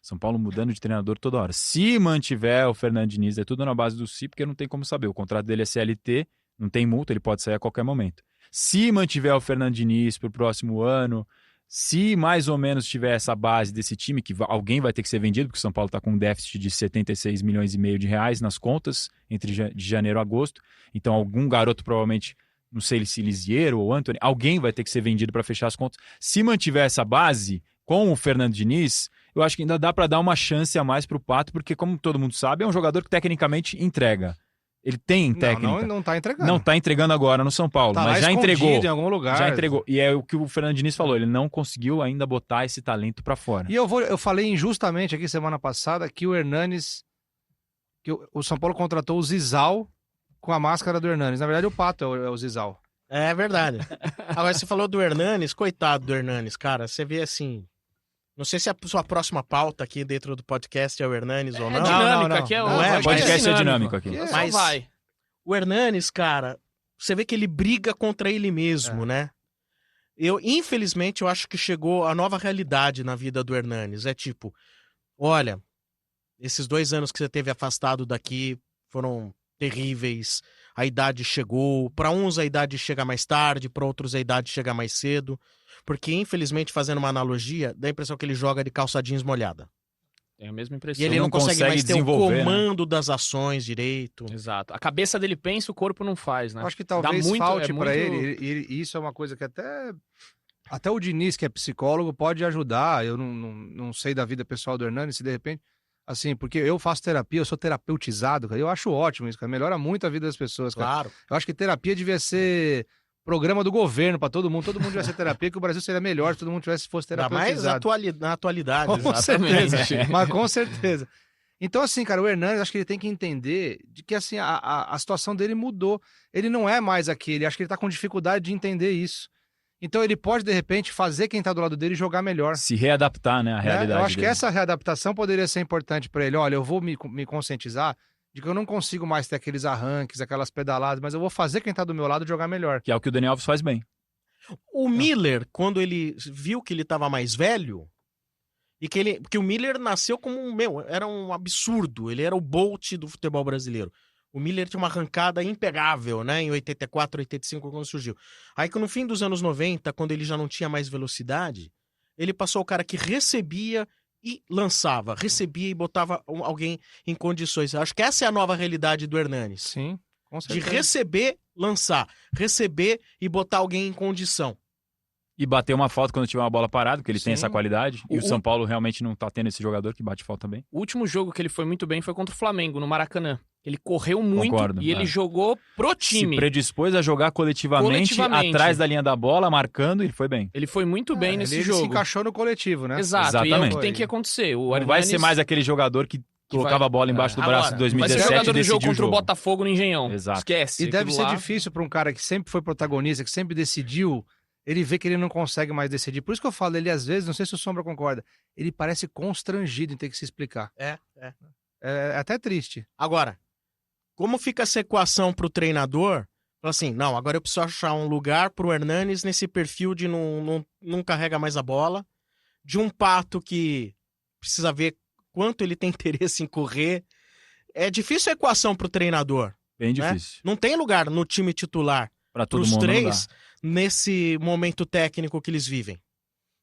São Paulo mudando de treinador toda hora. Se mantiver o Fernando Diniz, é tudo na base do si, porque não tem como saber. O contrato dele é CLT, não tem multa, ele pode sair a qualquer momento. Se mantiver o Fernando Diniz para o próximo ano, se mais ou menos tiver essa base desse time, que alguém vai ter que ser vendido, porque o São Paulo está com um déficit de 76 milhões e meio de reais nas contas, de janeiro a agosto. Então algum garoto provavelmente, não sei se Lisieiro ou Antony, alguém vai ter que ser vendido para fechar as contas. Se mantiver essa base com o Fernando Diniz, eu acho que ainda dá para dar uma chance a mais para o Pato, porque como todo mundo sabe, é um jogador que tecnicamente entrega. Ele tem técnica. Não tá entregando. Não tá entregando agora no São Paulo, tá mas já entregou. Em algum lugar. Já entregou. E é o que o Fernando Diniz falou, ele não conseguiu ainda botar esse talento pra fora. E eu falei injustamente aqui semana passada que o Hernanes, que o São Paulo contratou o Zizal com a máscara do Hernanes. Na verdade, o Pato é o Zizal. É verdade. Agora, você falou do Hernanes, coitado do Hernanes, cara. Você vê assim... Não sei se a sua próxima pauta aqui dentro do podcast é o Hernanes ou não. É dinâmica, aqui é o podcast é dinâmico aqui. Mas vai. O Hernanes, cara, você vê que ele briga contra ele mesmo, né? Infelizmente, eu acho que chegou a nova realidade na vida do Hernanes. É tipo, olha, esses 2 anos que você teve afastado daqui foram terríveis. A idade chegou. Para uns a idade chega mais tarde, para outros a idade chega mais cedo. Porque, infelizmente, fazendo uma analogia, dá a impressão que ele joga de calça jeans molhada. Tem a mesma impressão. E ele não consegue mais ter o desenvolver, comando das ações direito. Exato. A cabeça dele pensa, o corpo não faz, né? Eu acho que talvez falte para muito... ele, e isso é uma coisa que até o Diniz, que é psicólogo, pode ajudar. Eu não sei da vida pessoal do Hernani, se de repente, assim, porque eu faço terapia, eu sou terapeutizado, cara, eu acho ótimo isso, cara, melhora muito a vida das pessoas, cara. Claro. Eu acho que terapia devia ser programa do governo para todo mundo devia ser terapia, que o Brasil seria melhor se todo mundo fosse Ainda terapeutizado. mais na atualidade. Com exatamente. certeza, mas com certeza. Então, assim, cara, o Hernani, acho que ele tem que entender de que, assim, a situação dele mudou. Ele não é mais aquele, acho que ele tá com dificuldade de entender isso. Então, ele pode, de repente, fazer quem tá do lado dele jogar melhor. Se readaptar, né, à Né? realidade Eu acho que dele. essa readaptação poderia ser importante para ele. Olha, eu vou me conscientizar de que eu não consigo mais ter aqueles arranques, aquelas pedaladas, mas eu vou fazer quem tá do meu lado jogar melhor. Que é o que o Daniel Alves faz bem. O Miller, quando ele viu que ele estava mais velho, e que o Miller nasceu como era um absurdo, ele era o Bolt do futebol brasileiro. O Miller tinha uma arrancada impegável, né, em 84, 85, quando surgiu. Aí que no fim dos anos 90, quando ele já não tinha mais velocidade, ele passou o cara que recebia e lançava, recebia e botava alguém em condições. Acho que essa é a nova realidade do Hernanes. Sim, com De certeza. receber, lançar, receber e botar alguém em condição. E bater uma falta quando tiver uma bola parada, porque ele tem Sim. essa qualidade. E o São Paulo realmente não tá tendo esse jogador que bate falta bem. O último jogo que ele foi muito bem foi contra o Flamengo, no Maracanã. Ele correu muito Concordo, e ele jogou pro time. Se predispôs a jogar coletivamente, atrás da linha da bola, marcando, e foi bem. Ele foi muito bem nesse ele jogo. se encaixou no coletivo, né? Exato, e é o Exatamente. que tem que acontecer. O Não vai Hernanes ser mais aquele jogador que colocava a bola embaixo do braço em vai ser 2017 jogador e do jogo decidiu o contra o jogo. Botafogo no Engenhão. Exato. Esquece. E deve aquilo ser lá. difícil para um cara que sempre foi protagonista, que sempre decidiu, ele vê que ele não consegue mais decidir. Por isso que eu falo, ele às vezes, não sei se o Sombra concorda, ele parece constrangido em ter que se explicar. É até triste. Agora, como fica essa equação pro treinador? Fala assim, não, agora eu preciso achar um lugar pro Hernanes nesse perfil de não carrega mais a bola, de um Pato que precisa ver quanto ele tem interesse em correr. É difícil a equação pro treinador. Bem né? difícil. Não tem lugar no time titular Pra todo pros mundo não três dá. nesse momento técnico que eles vivem.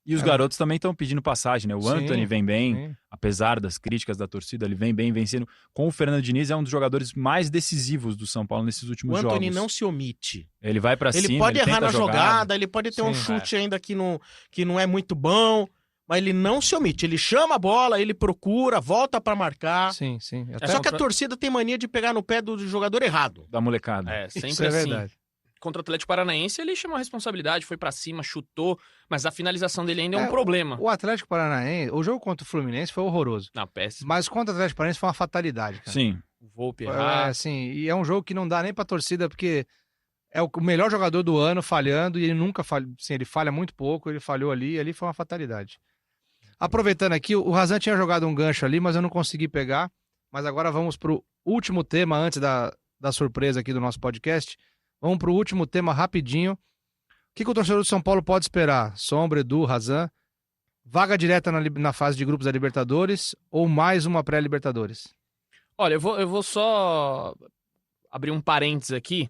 E os garotos também estão pedindo passagem, né? O Sim, Antony vem bem, sim. apesar das críticas da torcida, ele vem bem, vencendo. Com o Fernando Diniz, é um dos jogadores mais decisivos do São Paulo nesses O últimos Antony jogos. não se omite. Ele vai pra Ele cima, pode ele errar tenta na a jogada, ele pode ter um Sim. chute ainda que não é muito bom, mas ele não se omite. Ele chama a bola, ele procura, volta pra marcar. Sim, sim. Até Só que a torcida tem mania de pegar no pé do jogador errado. Da molecada. É, sempre isso é assim. verdade. Contra o Atlético Paranaense, ele chamou a responsabilidade, foi pra cima, chutou, mas a finalização dele ainda é um É, problema. O Atlético Paranaense, o jogo contra o Fluminense foi horroroso. Não, péssimo. Mas contra o Atlético Paranaense foi uma fatalidade, cara. Sim. O Volpe errar. Assim, e é um jogo que não dá nem pra torcida, porque é o melhor jogador do ano falhando, e ele nunca falha, assim, ele falha muito pouco, ele falhou ali, e ali foi uma fatalidade. Aproveitando aqui, o Razan tinha jogado um gancho ali, mas eu não consegui pegar, mas agora vamos pro último tema, antes da surpresa aqui do nosso podcast. Vamos pro último tema rapidinho. O que o torcedor do São Paulo pode esperar? Sombra, Edu, Razan, vaga direta na fase de grupos da Libertadores ou mais uma pré-Libertadores? Olha, eu vou só abrir um parênteses aqui.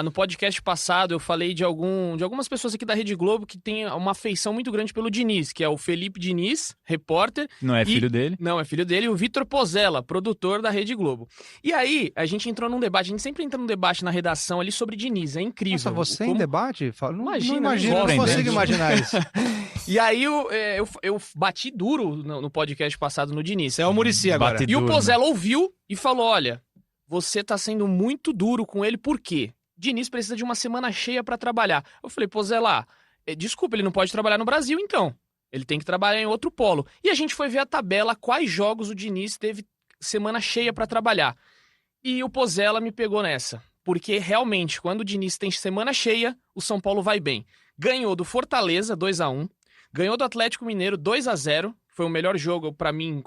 No podcast passado, eu falei de algumas pessoas aqui da Rede Globo que têm uma afeição muito grande pelo Diniz, que é o Felipe Diniz, repórter. Não é filho dele. Não, é filho dele, e o Vitor Pozella, produtor da Rede Globo. E aí, a gente entrou num debate, a gente sempre entra num debate na redação ali sobre Diniz, é incrível. Nossa, você em Como- debate? Não Imagina, imagino, não não gosto. consigo imaginar isso. E aí, eu bati duro no podcast passado no Diniz. Você é o Muricy agora. Bate- E o duro, Pozella ouviu e falou, olha, você tá sendo muito duro com ele, por quê? Diniz precisa de uma semana cheia pra trabalhar. Eu falei, Pozella, desculpa, ele não pode trabalhar no Brasil, então. Ele tem que trabalhar em outro polo. E a gente foi ver a tabela, quais jogos o Diniz teve semana cheia pra trabalhar. E o Pozella me pegou nessa. Porque realmente, quando o Diniz tem semana cheia, o São Paulo vai bem. Ganhou do Fortaleza, 2-1. Ganhou do Atlético Mineiro, 2-0. Foi o melhor jogo pra mim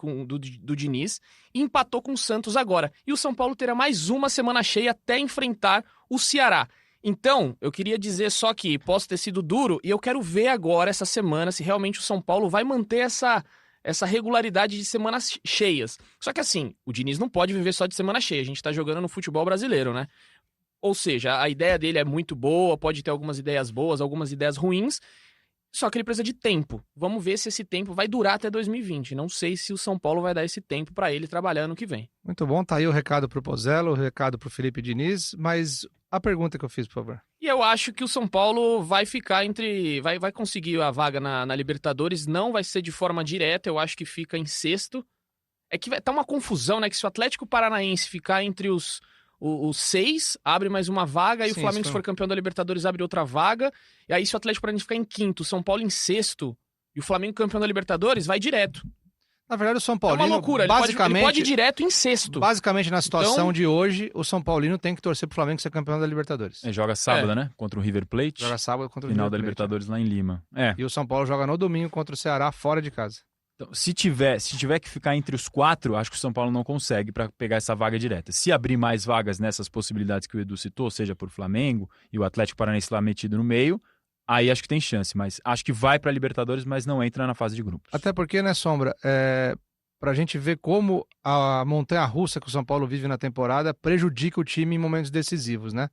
do Diniz. E empatou com o Santos agora. E o São Paulo terá mais uma semana cheia até enfrentar o Ceará. Então, eu queria dizer só que posso ter sido duro e eu quero ver agora, essa semana, se realmente o São Paulo vai manter essa regularidade de semanas cheias. Só que assim, o Diniz não pode viver só de semana cheia. A gente tá jogando no futebol brasileiro, né? Ou seja, a ideia dele é muito boa, pode ter algumas ideias boas, algumas ideias ruins. Só que ele precisa de tempo. Vamos ver se esse tempo vai durar até 2020. Não sei se o São Paulo vai dar esse tempo para ele trabalhar ano que vem. Muito bom, tá aí o recado pro Pozzello, o recado pro Felipe Diniz, mas a pergunta que eu fiz, por favor. E eu acho que o São Paulo vai ficar vai conseguir a vaga na Libertadores, não vai ser de forma direta, eu acho que fica em sexto. É que tá uma confusão, né? Que se o Atlético Paranaense ficar entre os 6, abre mais uma vaga, e o Flamengo, se for campeão da Libertadores, abre outra vaga. E aí, se o Atlético Paranaense ficar em quinto, o São Paulo em sexto, e o Flamengo campeão da Libertadores, vai direto. Na verdade, o São Paulino, é uma loucura, basicamente, ele pode ir direto em sexto. Basicamente, na situação Então, de hoje, o São Paulino tem que torcer pro Flamengo ser campeão da Libertadores. Joga sábado, né? Contra o River Plate. Joga sábado contra o Final River da Plate. Libertadores lá em Lima. E o São Paulo joga no domingo contra o Ceará, fora de casa. Então, se tiver que ficar entre os 4, acho que o São Paulo não consegue para pegar essa vaga direta. Se abrir mais vagas nessas possibilidades que o Edu citou, seja por Flamengo e o Atlético Paranaense lá metido no meio, aí acho que tem chance, mas acho que vai para a Libertadores, mas não entra na fase de grupos. Até porque, né, Sombra, pra gente ver como a montanha-russa que o São Paulo vive na temporada prejudica o time em momentos decisivos, né?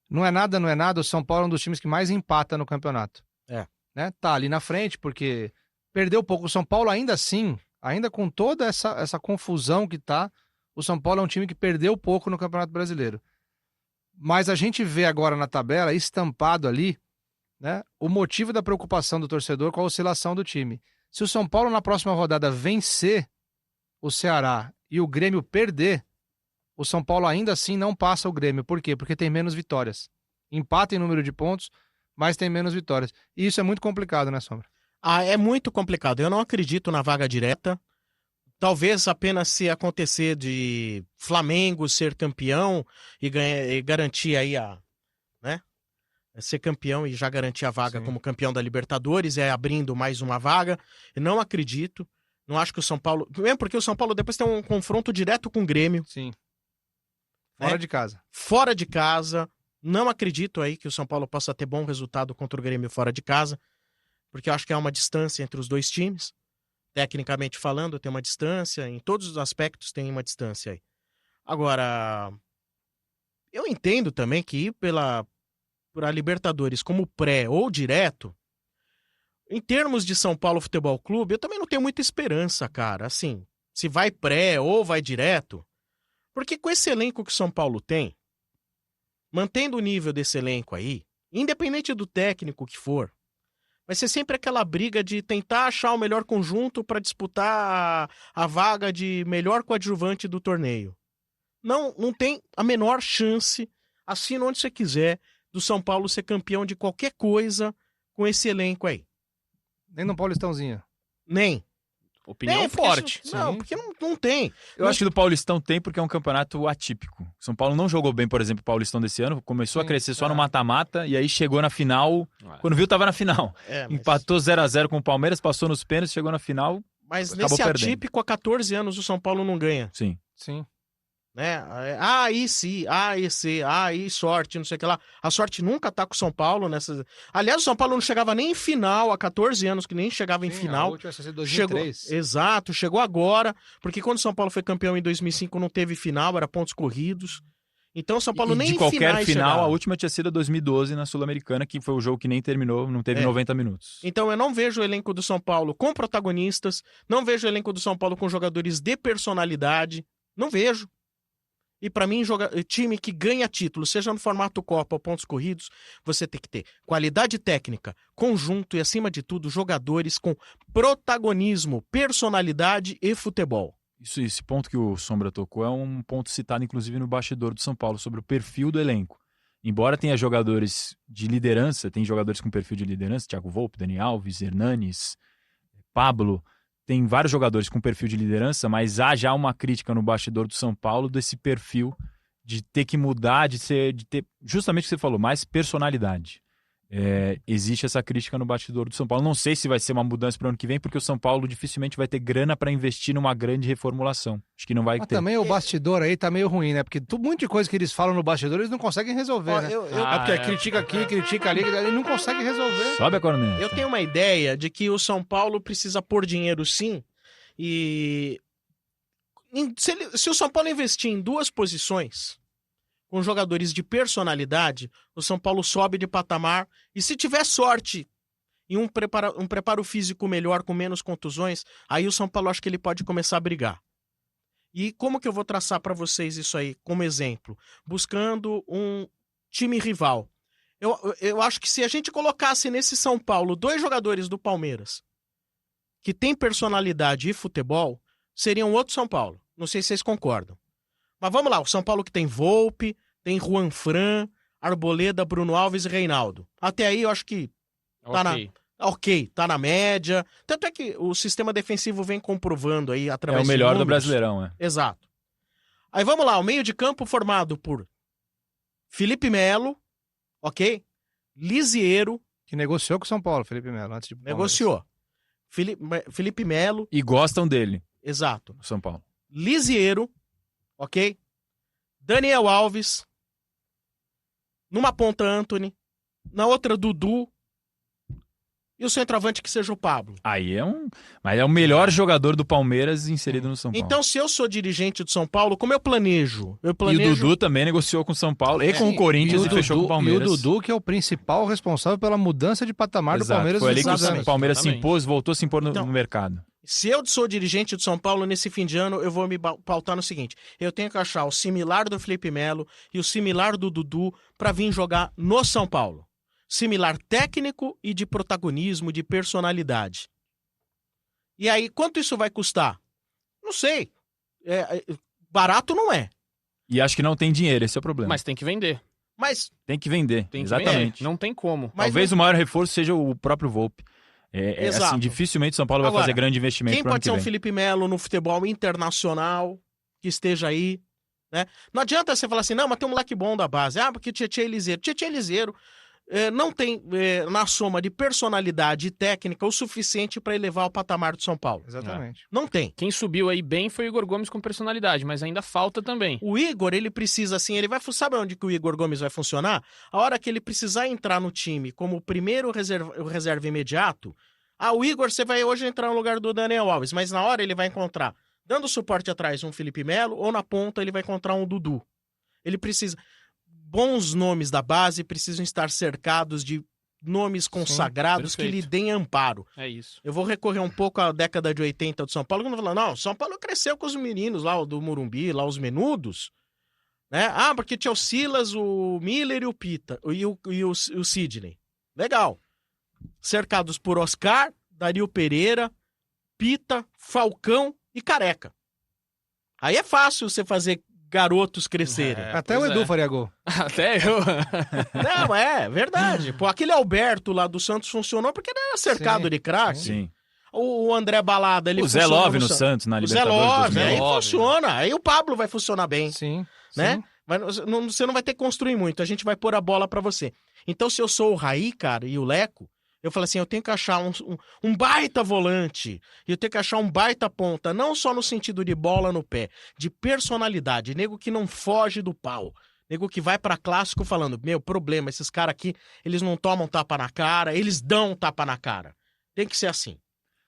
Não é nada, o São Paulo é um dos times que mais empata no campeonato. Né? Tá ali na frente porque perdeu pouco. O São Paulo ainda assim, ainda com toda essa confusão que tá, o São Paulo é um time que perdeu pouco no Campeonato Brasileiro. Mas a gente vê agora na tabela, estampado ali, né, o motivo da preocupação do torcedor com a oscilação do time. Se o São Paulo na próxima rodada vencer o Ceará e o Grêmio perder, o São Paulo ainda assim não passa o Grêmio. Por quê? Porque tem menos vitórias. Empata em número de pontos, mas tem menos vitórias. E isso é muito complicado, né, Sombra? É muito complicado. Eu não acredito na vaga direta. Talvez apenas se acontecer de Flamengo ser campeão e garantir aí ser campeão e já garantir a vaga como campeão da Libertadores, abrindo mais uma vaga. Eu não acredito. Não acho que o São Paulo... Mesmo porque o São Paulo depois tem um confronto direto com o Grêmio. Sim. Fora de casa. Fora de casa. Não acredito aí que o São Paulo possa ter bom resultado contra o Grêmio fora de casa, porque eu acho que há uma distância entre os dois times. Tecnicamente falando, tem uma distância. Em todos os aspectos tem uma distância aí. Agora, eu entendo também que ir por a Libertadores como pré ou direto, em termos de São Paulo Futebol Clube, eu também não tenho muita esperança, cara. Assim, se vai pré ou vai direto, porque com esse elenco que o São Paulo tem, mantendo o nível desse elenco aí, independente do técnico que for, vai ser sempre aquela briga de tentar achar o melhor conjunto para disputar a vaga de melhor coadjuvante do torneio. Não tem a menor chance, assina onde você quiser, do São Paulo ser campeão de qualquer coisa com esse elenco aí. Nem no Paulistãozinho. Nem. Opinião forte. Porque não tem. Eu acho que do Paulistão tem porque é um campeonato atípico. São Paulo não jogou bem, por exemplo, o Paulistão desse ano, começou a crescer só no mata-mata e aí chegou na final, quando viu tava na final. Empatou 0-0 com o Palmeiras, passou nos pênaltis, chegou na final, mas acabou nesse perdendo. atípico, há 14 anos o São Paulo não ganha. Sim. Né? Aí sim, aí sorte, não sei o que lá. A sorte nunca tá com o São Paulo nessas. Aliás, o São Paulo não chegava nem em final há 14 anos, que nem chegava em final. A última vai ser 2003. Exato, chegou agora, porque quando o São Paulo foi campeão em 2005 não teve final, era pontos corridos. Então o São Paulo nem de em qualquer final, chegava. a última tinha sido 2012 na Sul-Americana, que foi o jogo que nem terminou, não teve 90 minutos. Então eu não vejo o elenco do São Paulo com protagonistas, não vejo o elenco do São Paulo com jogadores de personalidade, não vejo. E pra mim, time que ganha título, seja no formato Copa ou pontos corridos, você tem que ter qualidade técnica, conjunto e, acima de tudo, jogadores com protagonismo, personalidade e futebol. Esse ponto que o Sombra tocou é um ponto citado, inclusive, no bastidor do São Paulo, sobre o perfil do elenco. Embora tenha jogadores de liderança, tem jogadores com perfil de liderança, Thiago Volpe, Dani Alves, Hernanes, Pablo... Tem vários jogadores com perfil de liderança, mas há já uma crítica no bastidor do São Paulo desse perfil de ter que mudar, de ter, justamente o que você falou, mais personalidade. Existe essa crítica no bastidor do São Paulo. Não sei se vai ser uma mudança para o ano que vem, porque o São Paulo dificilmente vai ter grana para investir numa grande reformulação. Acho que não vai Mas ter. também o bastidor aí tá meio ruim, né? Porque muita coisa que eles falam no bastidor eles não conseguem resolver, né? Porque critica aqui, critica ali, ele não consegue resolver. Sobe a corneta. Eu tenho uma ideia de que o São Paulo precisa pôr dinheiro sim, e se o São Paulo investir em 2 posições com jogadores de personalidade, o São Paulo sobe de patamar, e se tiver sorte e um preparo físico melhor, com menos contusões, aí o São Paulo acho que ele pode começar a brigar. E como que eu vou traçar para vocês isso aí como exemplo? Buscando um time rival. Eu acho que se a gente colocasse nesse São Paulo 2 jogadores do Palmeiras que tem personalidade e futebol, seria um outro São Paulo. Não sei se vocês concordam. Mas vamos lá, o São Paulo que tem Volpi, tem Juan Fran, Arboleda, Bruno Alves e Reinaldo. Até aí eu acho que tá na média. Tanto é que o sistema defensivo vem comprovando aí através de É o melhor números. do Brasileirão, é. Exato. Aí vamos lá, o meio de campo formado por Felipe Melo, ok? Lisieiro. Que negociou com o São Paulo, Felipe Melo, antes de Negociou. Felipe Melo. E gostam dele, Exato. o São Paulo. Lisieiro, ok? Daniel Alves. Numa ponta, Antony. Na outra, Dudu. E o centroavante que seja o Pablo. Aí Mas é o melhor jogador do Palmeiras inserido no São Paulo. Então, se eu sou dirigente do São Paulo, como eu planejo? E o Dudu também negociou com o São Paulo e com o Corinthians e fechou com o Palmeiras. E o Dudu, que é o principal responsável pela mudança de patamar do Palmeiras. Foi ali que anos. o Palmeiras se impôs, voltou a se impor no mercado. Se eu sou dirigente do São Paulo, nesse fim de ano, eu vou me pautar no seguinte. Eu tenho que achar o similar do Felipe Melo e o similar do Dudu para vir jogar no São Paulo. Similar técnico e de protagonismo, de personalidade. E aí, quanto isso vai custar? Não sei. Barato não é. E acho que não tem dinheiro, esse é o problema. Mas tem que vender. Mas tem que vender, Tem que exatamente. vender. Não tem como. Talvez o maior reforço seja o próprio Volpi. Assim, dificilmente o São Paulo vai fazer grande investimento. Quem pode ser um Felipe Melo no futebol internacional que esteja aí, né? Não adianta você falar assim, não, mas tem um moleque bom da base. Ah, porque Tietê Eliseiro. Tietê Eliseiro não tem na soma de personalidade e técnica o suficiente para elevar o patamar do São Paulo. Exatamente. Não tem. Quem subiu aí bem foi o Igor Gomes com personalidade, mas ainda falta também. O Igor, ele precisa assim, sabe onde que o Igor Gomes vai funcionar? A hora que ele precisar entrar no time como o primeiro reserva imediato, o Igor, você vai hoje entrar no lugar do Daniel Alves, mas na hora ele vai encontrar, dando suporte atrás, um Felipe Melo, ou na ponta ele vai encontrar um Dudu. Ele precisa... Bons nomes da base precisam estar cercados de nomes consagrados que lhe deem amparo. É isso. Eu vou recorrer um pouco à década de 80 do São Paulo, quando eu falo, não, São Paulo cresceu com os meninos lá, do Morumbi, lá os menudos, né? Ah, porque tinha o Silas, o Miller e o Pita, e o Sidney. Legal. Cercados por Oscar, Dario Pereira, Pita, Falcão e Careca. Aí é fácil você fazer garotos crescerem. Até o Edu faria gol. Até eu. Não, é verdade. Pô, aquele Alberto lá do Santos funcionou porque ele era cercado de craque. Sim. O André Balada, ele Zé Love no Santos, na Libertadores. O Zé Love, 2009. aí funciona. Aí o Pablo vai funcionar bem. Sim. Né? Você não vai ter que construir muito, a gente vai pôr a bola pra você. Então, se eu sou o Raí, cara, e o Leco, eu falo assim, eu tenho que achar um baita volante, eu tenho que achar um baita ponta, não só no sentido de bola no pé, de personalidade, nego que não foge do pau, nego que vai pra clássico falando, meu, problema, esses caras aqui, eles não tomam tapa na cara, eles dão tapa na cara. Tem que ser assim.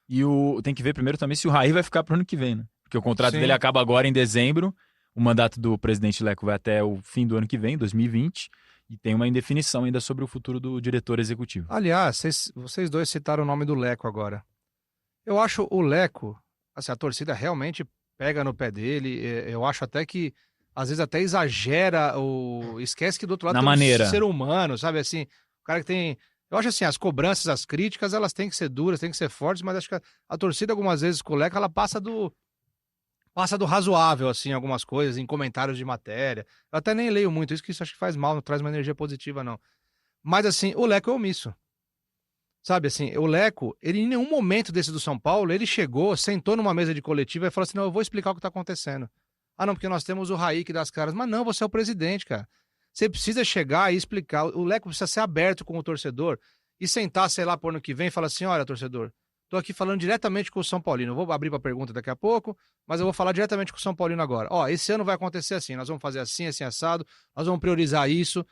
E tem que ver primeiro também se o Raí vai ficar pro ano que vem, né? Porque o contrato dele acaba agora em dezembro, o mandato do presidente Leco vai até o fim do ano que vem, 2020, e tem uma indefinição ainda sobre o futuro do diretor executivo. Aliás, vocês dois citaram o nome do Leco agora. Eu acho o Leco, assim, a torcida realmente pega no pé dele. Eu acho até que, às vezes, até exagera esquece que do outro lado tem um ser humano, sabe? Assim, o cara que tem... Eu acho assim, as cobranças, as críticas, elas têm que ser duras, têm que ser fortes, mas acho que a torcida, algumas vezes, com o Leco, ela passa do razoável, assim, algumas coisas, em comentários de matéria. Eu até nem leio muito isso, que isso acho que faz mal, não traz uma energia positiva, não. Mas, assim, o Leco é omisso. Sabe, assim, o Leco, ele em nenhum momento desse do São Paulo, ele chegou, sentou numa mesa de coletiva e falou assim, não, eu vou explicar o que tá acontecendo. Ah, não, porque nós temos o Raí que dá as caras. Mas não, você é o presidente, cara. Você precisa chegar e explicar. O Leco precisa ser aberto com o torcedor e sentar, sei lá, pro ano que vem e falar assim, olha, torcedor, tô aqui falando diretamente com o São Paulino. Eu vou abrir pra pergunta daqui a pouco, mas eu vou falar diretamente com o São Paulino agora. Ó, esse ano vai acontecer assim, nós vamos fazer assim, assim, assado, nós vamos priorizar isso,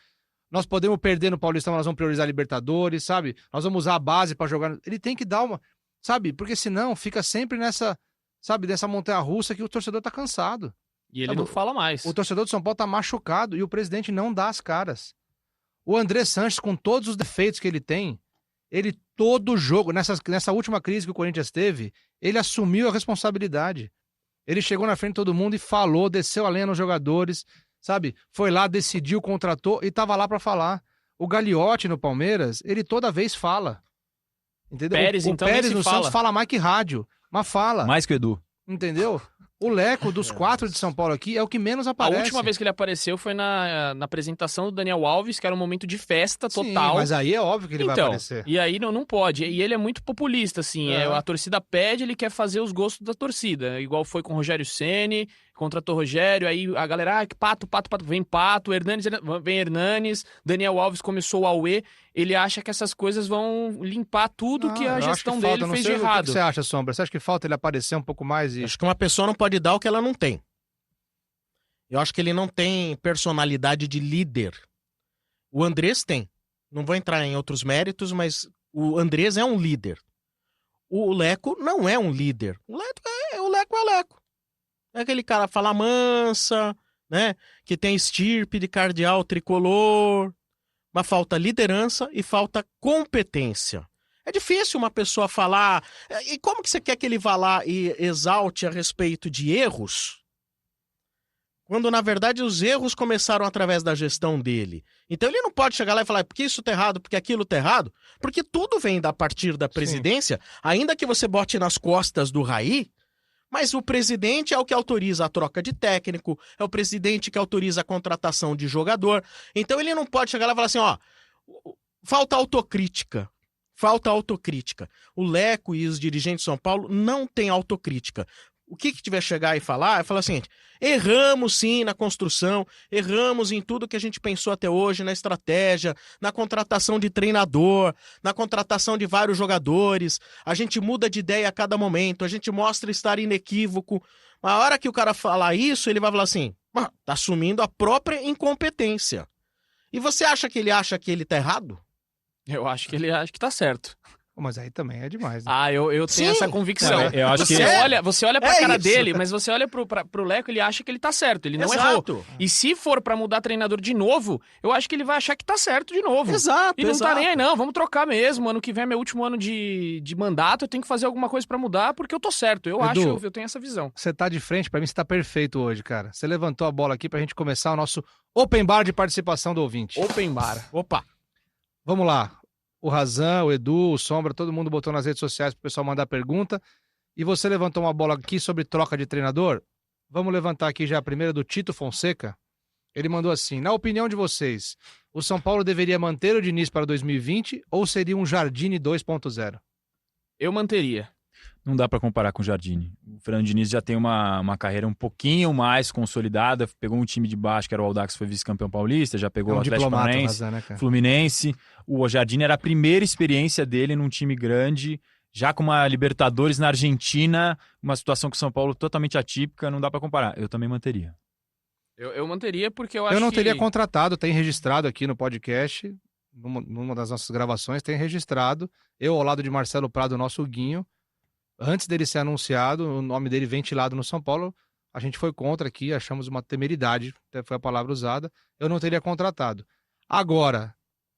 nós podemos perder no Paulistão, mas nós vamos priorizar a Libertadores, sabe? Nós vamos usar a base pra jogar. Ele tem que dar uma, sabe? Porque senão fica sempre nessa, sabe, dessa montanha-russa que o torcedor tá cansado. E ele não fala mais. O torcedor do São Paulo tá machucado e o presidente não dá as caras. O André Sanches, com todos os defeitos que ele tem, ele todo jogo, nessa última crise que o Corinthians teve, ele assumiu a responsabilidade. Ele chegou na frente de todo mundo e falou, desceu a lenha nos jogadores, sabe? Foi lá, decidiu, contratou e tava lá para falar. O Gagliotti no Palmeiras, ele toda vez fala. Entendeu? Pérez, o então, Pérez nem se no fala. Santos fala mais que rádio, mas fala. Mais que o Edu. Entendeu? O Leco dos 4 de São Paulo aqui é o que menos A aparece. última vez que ele apareceu foi na apresentação do Daniel Alves, que era um momento de festa total. Sim, mas aí é óbvio que ele vai aparecer. E aí não pode. E ele é muito populista, assim. A torcida pede, ele quer fazer os gostos da torcida. Igual foi com o Rogério Ceni, contratou o Rogério, aí a galera, que pato, vem Pato, Hernanes, vem Hernanes, Daniel Alves começou o Aue. Ele acha que essas coisas vão limpar tudo que a gestão dele fez de errado. O que você acha, Sombra? Você acha que falta ele aparecer um pouco mais? Acho que uma pessoa não pode dar o que ela não tem. Eu acho que ele não tem personalidade de líder. O Andrés tem. Não vou entrar em outros méritos, mas o Andrés é um líder. O Leco não é um líder. O Leco é o Leco. É aquele cara fala mansa, né? Que tem estirpe de cardeal tricolor. Mas falta liderança e falta competência. É difícil uma pessoa falar... E como que você quer que ele vá lá e exalte a respeito de erros? Quando, na verdade, os erros começaram através da gestão dele. Então ele não pode chegar lá e falar porque isso tá errado, porque aquilo tá errado. Porque tudo vem a partir da presidência, ainda que você bote nas costas do Raí, mas o presidente é o que autoriza a troca de técnico, é o presidente que autoriza a contratação de jogador. Então ele não pode chegar lá e falar assim, ó, falta autocrítica. O Leco e os dirigentes de São Paulo não têm autocrítica. O que tiver chegar e falar, é falar o seguinte, erramos sim na construção, erramos em tudo que a gente pensou até hoje, na estratégia, na contratação de treinador, na contratação de vários jogadores, a gente muda de ideia a cada momento, a gente mostra estar inequívoco. A hora que o cara falar isso, ele vai falar assim, tá assumindo a própria incompetência. E você acha que ele tá errado? Eu acho que ele acha que tá certo. Mas aí também é demais, né? Eu tenho essa convicção. Eu acho você olha pra cara dele, mas você olha pro Leco, ele acha que ele tá certo, ele não errou. E se for pra mudar treinador de novo, eu acho que ele vai achar que tá certo de novo. Exato, E não tá nem aí não, vamos trocar mesmo, ano que vem é meu último ano de mandato, eu tenho que fazer alguma coisa pra mudar, porque eu tô certo, eu tenho essa visão. Você tá de frente, pra mim você tá perfeito hoje, cara. Você levantou a bola aqui pra gente começar o nosso Open Bar de participação do ouvinte. Open Bar. Opa! Vamos lá. O Razan, o Edu, o Sombra, todo mundo botou nas redes sociais pro pessoal mandar pergunta. E você levantou uma bola aqui sobre troca de treinador. Vamos levantar aqui já a primeira do Tito Fonseca. Ele mandou assim, na opinião de vocês, o São Paulo deveria manter o Diniz para 2020 ou seria um Jardine 2.0? Eu manteria. Não dá para comparar com o Jardine. O Fernando Diniz já tem uma carreira um pouquinho mais consolidada, pegou um time de baixo, que era o Audax, foi vice-campeão paulista, já pegou o Atlético Paranaense, né, cara? Fluminense. O Jardine era a primeira experiência dele num time grande, já com uma Libertadores na Argentina, uma situação com o São Paulo totalmente atípica, não dá para comparar. Eu também manteria. Eu manteria porque eu acho que... Eu não que... teria contratado, tem registrado aqui no podcast, numa das nossas gravações, tem registrado, eu ao lado de Marcelo Prado, nosso Guinho, antes dele ser anunciado, o nome dele ventilado no São Paulo, a gente foi contra aqui, achamos uma temeridade, até foi a palavra usada, eu não teria contratado. Agora,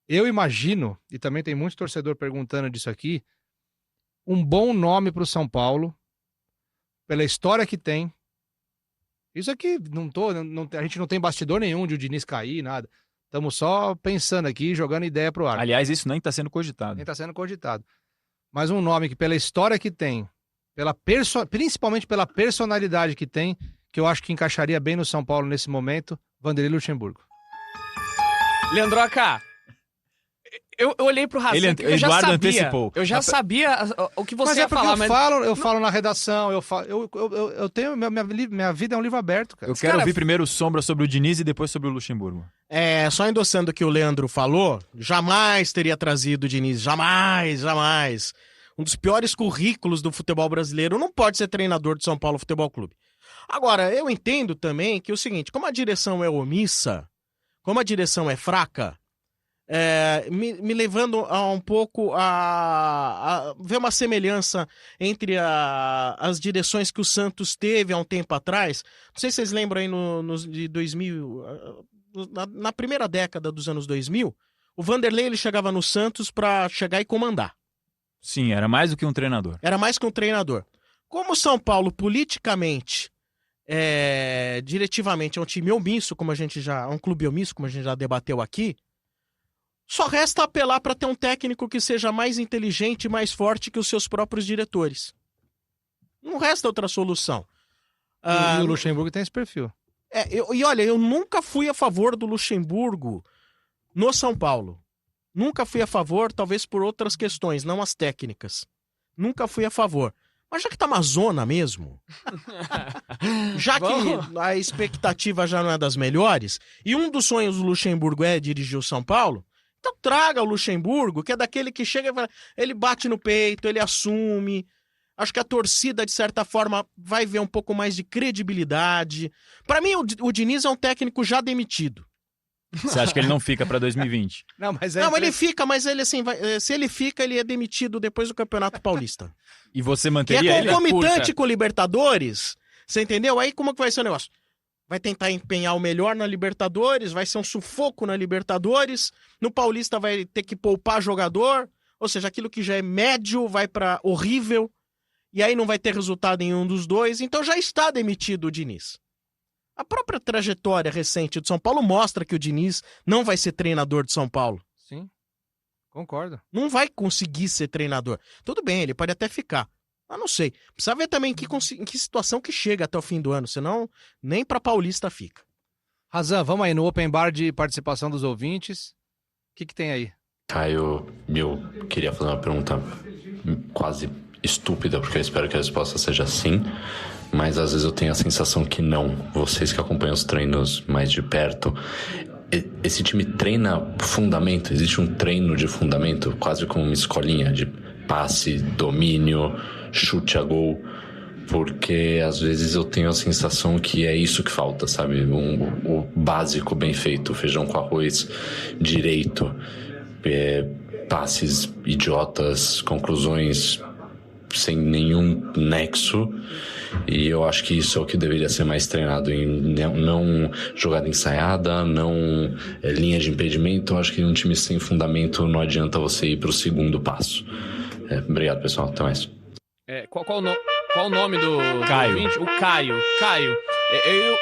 eu imagino, e também tem muito torcedor perguntando disso aqui, um bom nome para o São Paulo, pela história que tem. Isso aqui, a gente não tem bastidor nenhum de o Diniz cair, nada. Estamos só pensando aqui, jogando ideia pro ar. Aliás, isso nem está sendo cogitado. Nem está sendo cogitado. Mas um nome que, pela história que tem, principalmente pela personalidade que tem, que eu acho que encaixaria bem no São Paulo nesse momento, Vanderlei Luxemburgo. Leandroca, eu olhei pro Razan, eu já sabia. Antecipou. Eu já sabia o que você ia falar. Eu falo na redação, eu tenho, minha vida é um livro aberto, cara. Eu quero ouvir primeiro Sombra sobre o Diniz e depois sobre o Luxemburgo. Só endossando o que o Leandro falou, jamais teria trazido o Diniz, jamais. Um dos piores currículos do futebol brasileiro não pode ser treinador do São Paulo Futebol Clube. Agora, eu entendo também que é o seguinte, como a direção é omissa, como a direção é fraca, me levando a um pouco a ver uma semelhança entre as direções que o Santos teve há um tempo atrás. Não sei se vocês lembram aí de 2000, na primeira década dos anos 2000, o Vanderlei ele chegava no Santos para chegar e comandar. Sim, era mais do que um treinador. Era mais que um treinador. Como o São Paulo, politicamente, diretivamente, é um time omisso, um clube omisso, como a gente já debateu aqui, só resta apelar para ter um técnico que seja mais inteligente e mais forte que os seus próprios diretores. Não resta outra solução. E o Luxemburgo tem esse perfil. Olha, eu nunca fui a favor do Luxemburgo no São Paulo. Nunca fui a favor, talvez por outras questões, não as técnicas. Nunca fui a favor. Mas já que tá uma zona mesmo, já que a expectativa já não é das melhores, e um dos sonhos do Luxemburgo é dirigir o São Paulo, então traga o Luxemburgo, que é daquele que chega e fala, ele bate no peito, ele assume. Acho que a torcida, de certa forma, vai ver um pouco mais de credibilidade. Para mim, o Diniz é um técnico já demitido. Você acha que ele não fica para 2020? Não, mas ele fica, mas ele assim, se ele fica, ele é demitido depois do Campeonato Paulista. E você Que manteria é ele? concomitante com o Libertadores, você entendeu? Aí como que vai ser o negócio? Vai tentar empenhar o melhor na Libertadores, vai ser um sufoco na Libertadores, no Paulista vai ter que poupar jogador, ou seja, aquilo que já é médio vai para horrível, e aí não vai ter resultado em um dos dois, então já está demitido o Diniz. A própria trajetória recente do São Paulo mostra que o Diniz não vai ser treinador de São Paulo. Sim, concordo. Não vai conseguir ser treinador. Tudo bem, ele pode até ficar. Mas não sei. Precisa ver também em que situação que chega até o fim do ano, senão nem pra Paulista fica. Razan, vamos aí no Open Bar de participação dos ouvintes. O que tem aí? Caio, eu queria fazer uma pergunta quase estúpida, porque eu espero que a resposta seja sim, mas às vezes eu tenho a sensação que não. Vocês que acompanham os treinos mais de perto, esse time treina fundamento? Existe um treino de fundamento, quase como uma escolinha de passe, domínio, chute a gol? Porque às vezes eu tenho a sensação que é isso que falta, sabe? O básico bem feito, feijão com arroz direito, passes idiotas, conclusões sem nenhum nexo, e eu acho que isso é o que deveria ser mais treinado, em não jogada ensaiada, não linha de impedimento. Eu acho que um time sem fundamento não adianta você ir para o segundo passo. Obrigado, pessoal, até mais. Qual o nome do Caio. ouvinte? O Caio. Caio,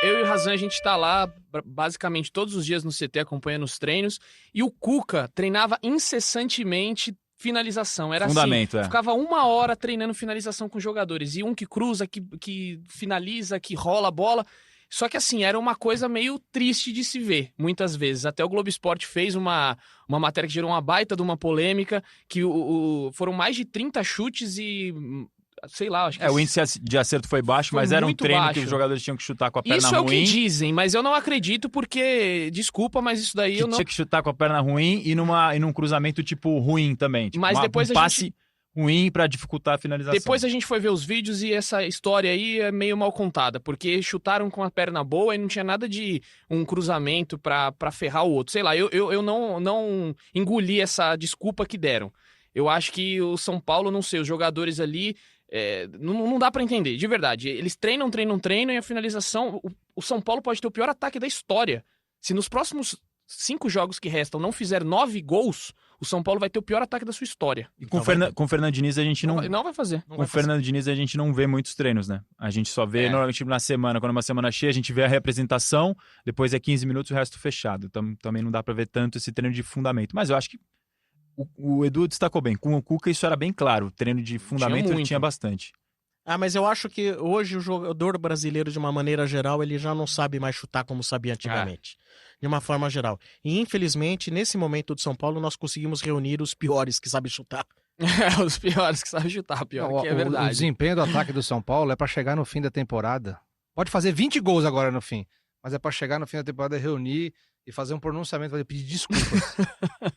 eu e o Razan, a gente tá lá basicamente todos os dias no CT acompanhando os treinos, e o Cuca treinava incessantemente finalização. Era Fundamento, assim, ficava 1 hora treinando finalização com jogadores, e um que cruza, que finaliza, que rola a bola. Só que assim, era uma coisa meio triste de se ver, muitas vezes. Até o Globo Esporte fez uma matéria que gerou uma baita de uma polêmica, que foram mais de 30 chutes e... sei lá, acho que... O índice de acerto foi baixo, mas era um treino baixo. Que os jogadores tinham que chutar com a perna ruim. Isso é o que dizem, mas eu não acredito porque... Desculpa, mas isso daí eu não... Tinha que chutar com a perna ruim e num cruzamento, tipo, ruim também. Tipo, mas depois um passe ruim pra dificultar a finalização. Depois a gente foi ver os vídeos e essa história aí é meio mal contada, porque chutaram com a perna boa e não tinha nada de um cruzamento pra ferrar o outro. Sei lá, eu não engoli essa desculpa que deram. Eu acho que o São Paulo, não sei, os jogadores ali... não dá pra entender, de verdade. Eles treinam e a finalização... O São Paulo pode ter o pior ataque da história. Se nos próximos 5 jogos que restam não fizer 9 gols, o São Paulo vai ter o pior ataque da sua história. E com o Fernando Diniz a gente não vai fazer. Com o Fernando Diniz a gente não vê muitos treinos, né? A gente só vê normalmente na semana, quando é uma semana cheia, a gente vê a representação, depois é 15 minutos e o resto fechado. Então também não dá pra ver tanto esse treino de fundamento. Mas eu acho que o Edu destacou bem. Com o Cuca isso era bem claro. O treino de fundamento tinha bastante. Mas eu acho que hoje o jogador brasileiro, de uma maneira geral, ele já não sabe mais chutar como sabia antigamente. De uma forma geral. E, infelizmente, nesse momento de São Paulo, nós conseguimos reunir os piores que sabem chutar. Os piores que sabem chutar, pior que é verdade. O desempenho do ataque do São Paulo é pra chegar no fim da temporada. Pode fazer 20 gols agora no fim, mas é pra chegar no fim da temporada, reunir e fazer um pronunciamento, pedir desculpas.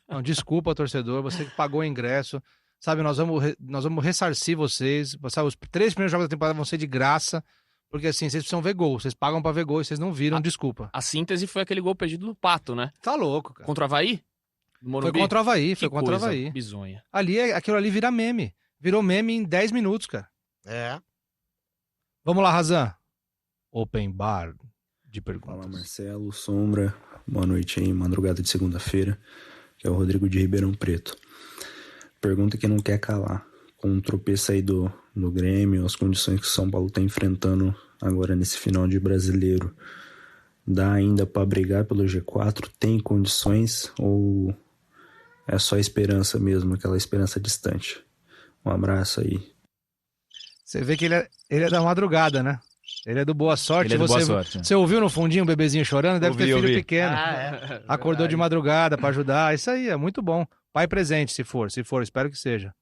Não, desculpa, torcedor, você que pagou o ingresso. Sabe, nós vamos ressarcir vocês. Sabe, os 3 primeiros jogos da temporada vão ser de graça. Porque assim, vocês precisam ver gol. Vocês pagam pra ver gol e vocês não viram, desculpa. A síntese foi aquele gol perdido do Pato, né? Tá louco, cara. Contra o Avaí? Foi contra o Avaí, foi contra o Avaí. Bizonha. Aquilo ali vira meme. Virou meme em 10 minutos, cara. Vamos lá, Razan. Open Bar de perguntas. Fala, Marcelo, Sombra. Boa noite aí, madrugada de segunda-feira. Que é o Rodrigo de Ribeirão Preto. Pergunta que não quer calar. com o tropeço aí do Grêmio, as condições que o São Paulo está enfrentando agora nesse final de Brasileiro, dá ainda para brigar pelo G4? Tem condições ou é só esperança mesmo, aquela esperança distante? Um abraço aí. Você vê que ele é da madrugada, né? Ele é do Boa Sorte. Ele é do Boa Sorte. Você ouviu no fundinho o bebezinho chorando? Deve ter filho pequeno. Acordou de madrugada pra ajudar. Isso aí, é muito bom. Pai presente, se for, espero que seja.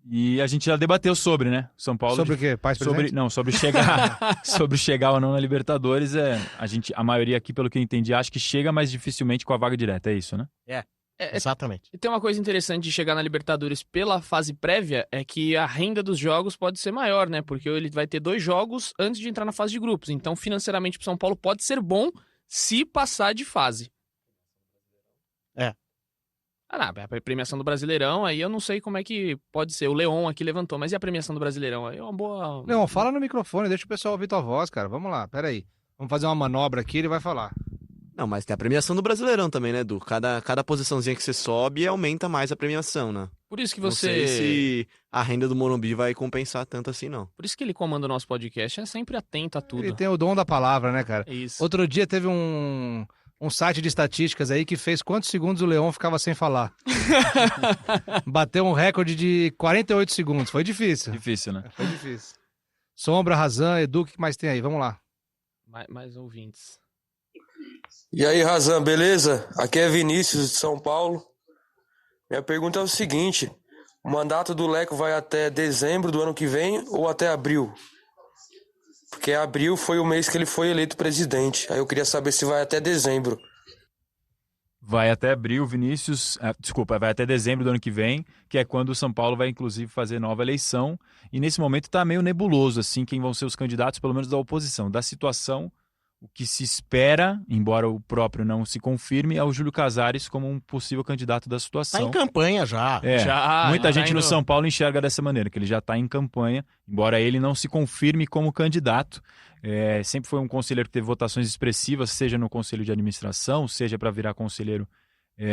E a gente já debateu sobre, né? São Paulo. Sobre o quê? Pais presentes? Sobre chegar, sobre chegar ou não na Libertadores. A maioria aqui, pelo que eu entendi, acha que chega, mas dificilmente com a vaga direta. É isso, né? Exatamente. E tem uma coisa interessante de chegar na Libertadores pela fase prévia, é que a renda dos jogos pode ser maior, né? Porque ele vai ter 2 jogos antes de entrar na fase de grupos. Então, financeiramente, pro São Paulo pode ser bom se passar de fase. A premiação do Brasileirão, aí eu não sei como é que pode ser. O Leon aqui levantou, mas e a premiação do Brasileirão? Aí é uma boa... Leon, fala no microfone, deixa o pessoal ouvir tua voz, cara. Vamos lá, peraí. Vamos fazer uma manobra aqui, ele vai falar. Não, mas tem a premiação do Brasileirão também, né, Edu? Cada posiçãozinha que você sobe aumenta mais a premiação, né? Por isso que Não sei se a renda do Morumbi vai compensar tanto assim, não. Por isso que ele comanda o nosso podcast, é sempre atento a tudo. Ele tem o dom da palavra, né, cara? É isso. Outro dia teve um site de estatísticas aí que fez quantos segundos o Leon ficava sem falar. Bateu um recorde de 48 segundos. Foi difícil. Difícil, né? Foi difícil. Sombra, Razan, Edu, o que mais tem aí? Vamos lá. Mais ouvintes. E aí, Razan, beleza? Aqui é Vinícius de São Paulo. Minha pergunta é o seguinte: o mandato do Leco vai até dezembro do ano que vem ou até abril? Porque abril foi o mês que ele foi eleito presidente. Aí eu queria saber se vai até dezembro. Vai até abril, Vinícius. Vai até dezembro do ano que vem, que é quando o São Paulo vai, inclusive, fazer nova eleição. E nesse momento está meio nebuloso, assim, quem vão ser os candidatos, pelo menos da oposição. Da situação, o que se espera, embora o próprio não se confirme, é o Júlio Casares como um possível candidato da situação. Tá em campanha já. Muita gente no São Paulo enxerga dessa maneira, que ele já está em campanha, embora ele não se confirme como candidato. Sempre foi um conselheiro que teve votações expressivas, seja no conselho de administração, seja para virar conselheiro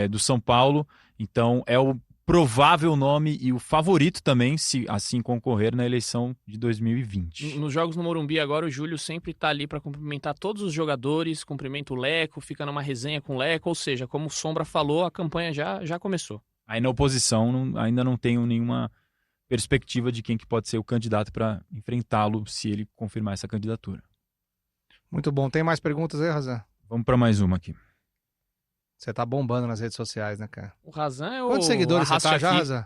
do São Paulo. Então é o provável nome e o favorito também, se assim concorrer na eleição de 2020. Nos jogos no Morumbi agora, o Júlio sempre tá ali para cumprimentar todos os jogadores, cumprimenta o Leco, fica numa resenha com o Leco, ou seja, como o Sombra falou, a campanha já começou. Aí na oposição ainda não tenho nenhuma perspectiva de quem que pode ser o candidato para enfrentá-lo se ele confirmar essa candidatura. Muito bom. Tem mais perguntas aí, Razan? Vamos para mais uma aqui. Você tá bombando nas redes sociais, né, cara? O Razan é o... Quantos seguidores você tá já, Razan?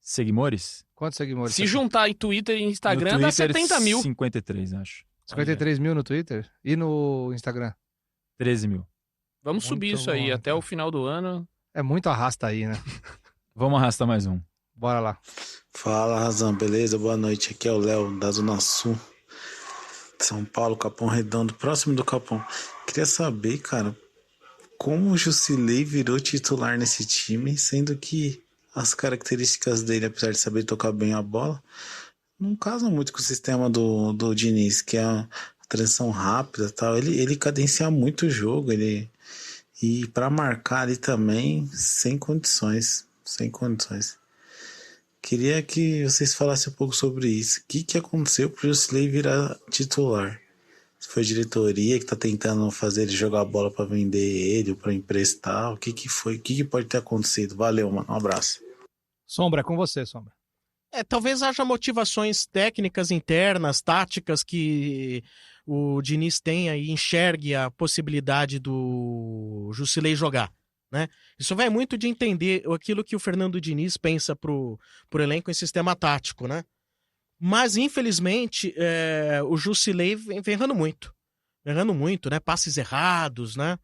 Seguimores? Quantos seguidores? Se juntar em Twitter e Instagram, no dá Twitter, 70 mil. 53, acho. 53 mil no Twitter? E no Instagram? 13 mil. Vamos subir isso aí até o final do ano. É muito arrasta aí, né? Vamos arrastar mais um. Bora lá. Fala, Razan, beleza? Boa noite. Aqui é o Léo, da Zona Sul. São Paulo, Capão Redondo, próximo do Capão. Queria saber, cara, como o Jusilei virou titular nesse time, sendo que as características dele, apesar de saber tocar bem a bola, não casam muito com o sistema do Diniz, que é a transição rápida e tal. Ele cadencia muito o jogo, e para marcar ali também, sem condições. Queria que vocês falassem um pouco sobre isso. O que aconteceu para o Jusilei virar titular? Se foi a diretoria que tá tentando fazer ele jogar a bola para vender ele ou para emprestar, o que foi? O que pode ter acontecido? Valeu, mano. Um abraço. Sombra, é com você, Sombra. Talvez haja motivações técnicas internas, táticas que o Diniz tenha e enxergue a possibilidade do Jusilei jogar, né? Isso vai muito de entender aquilo que o Fernando Diniz pensa pro elenco em sistema tático, né? Mas, infelizmente, o Jusilei vem errando muito, né? Passes errados, né?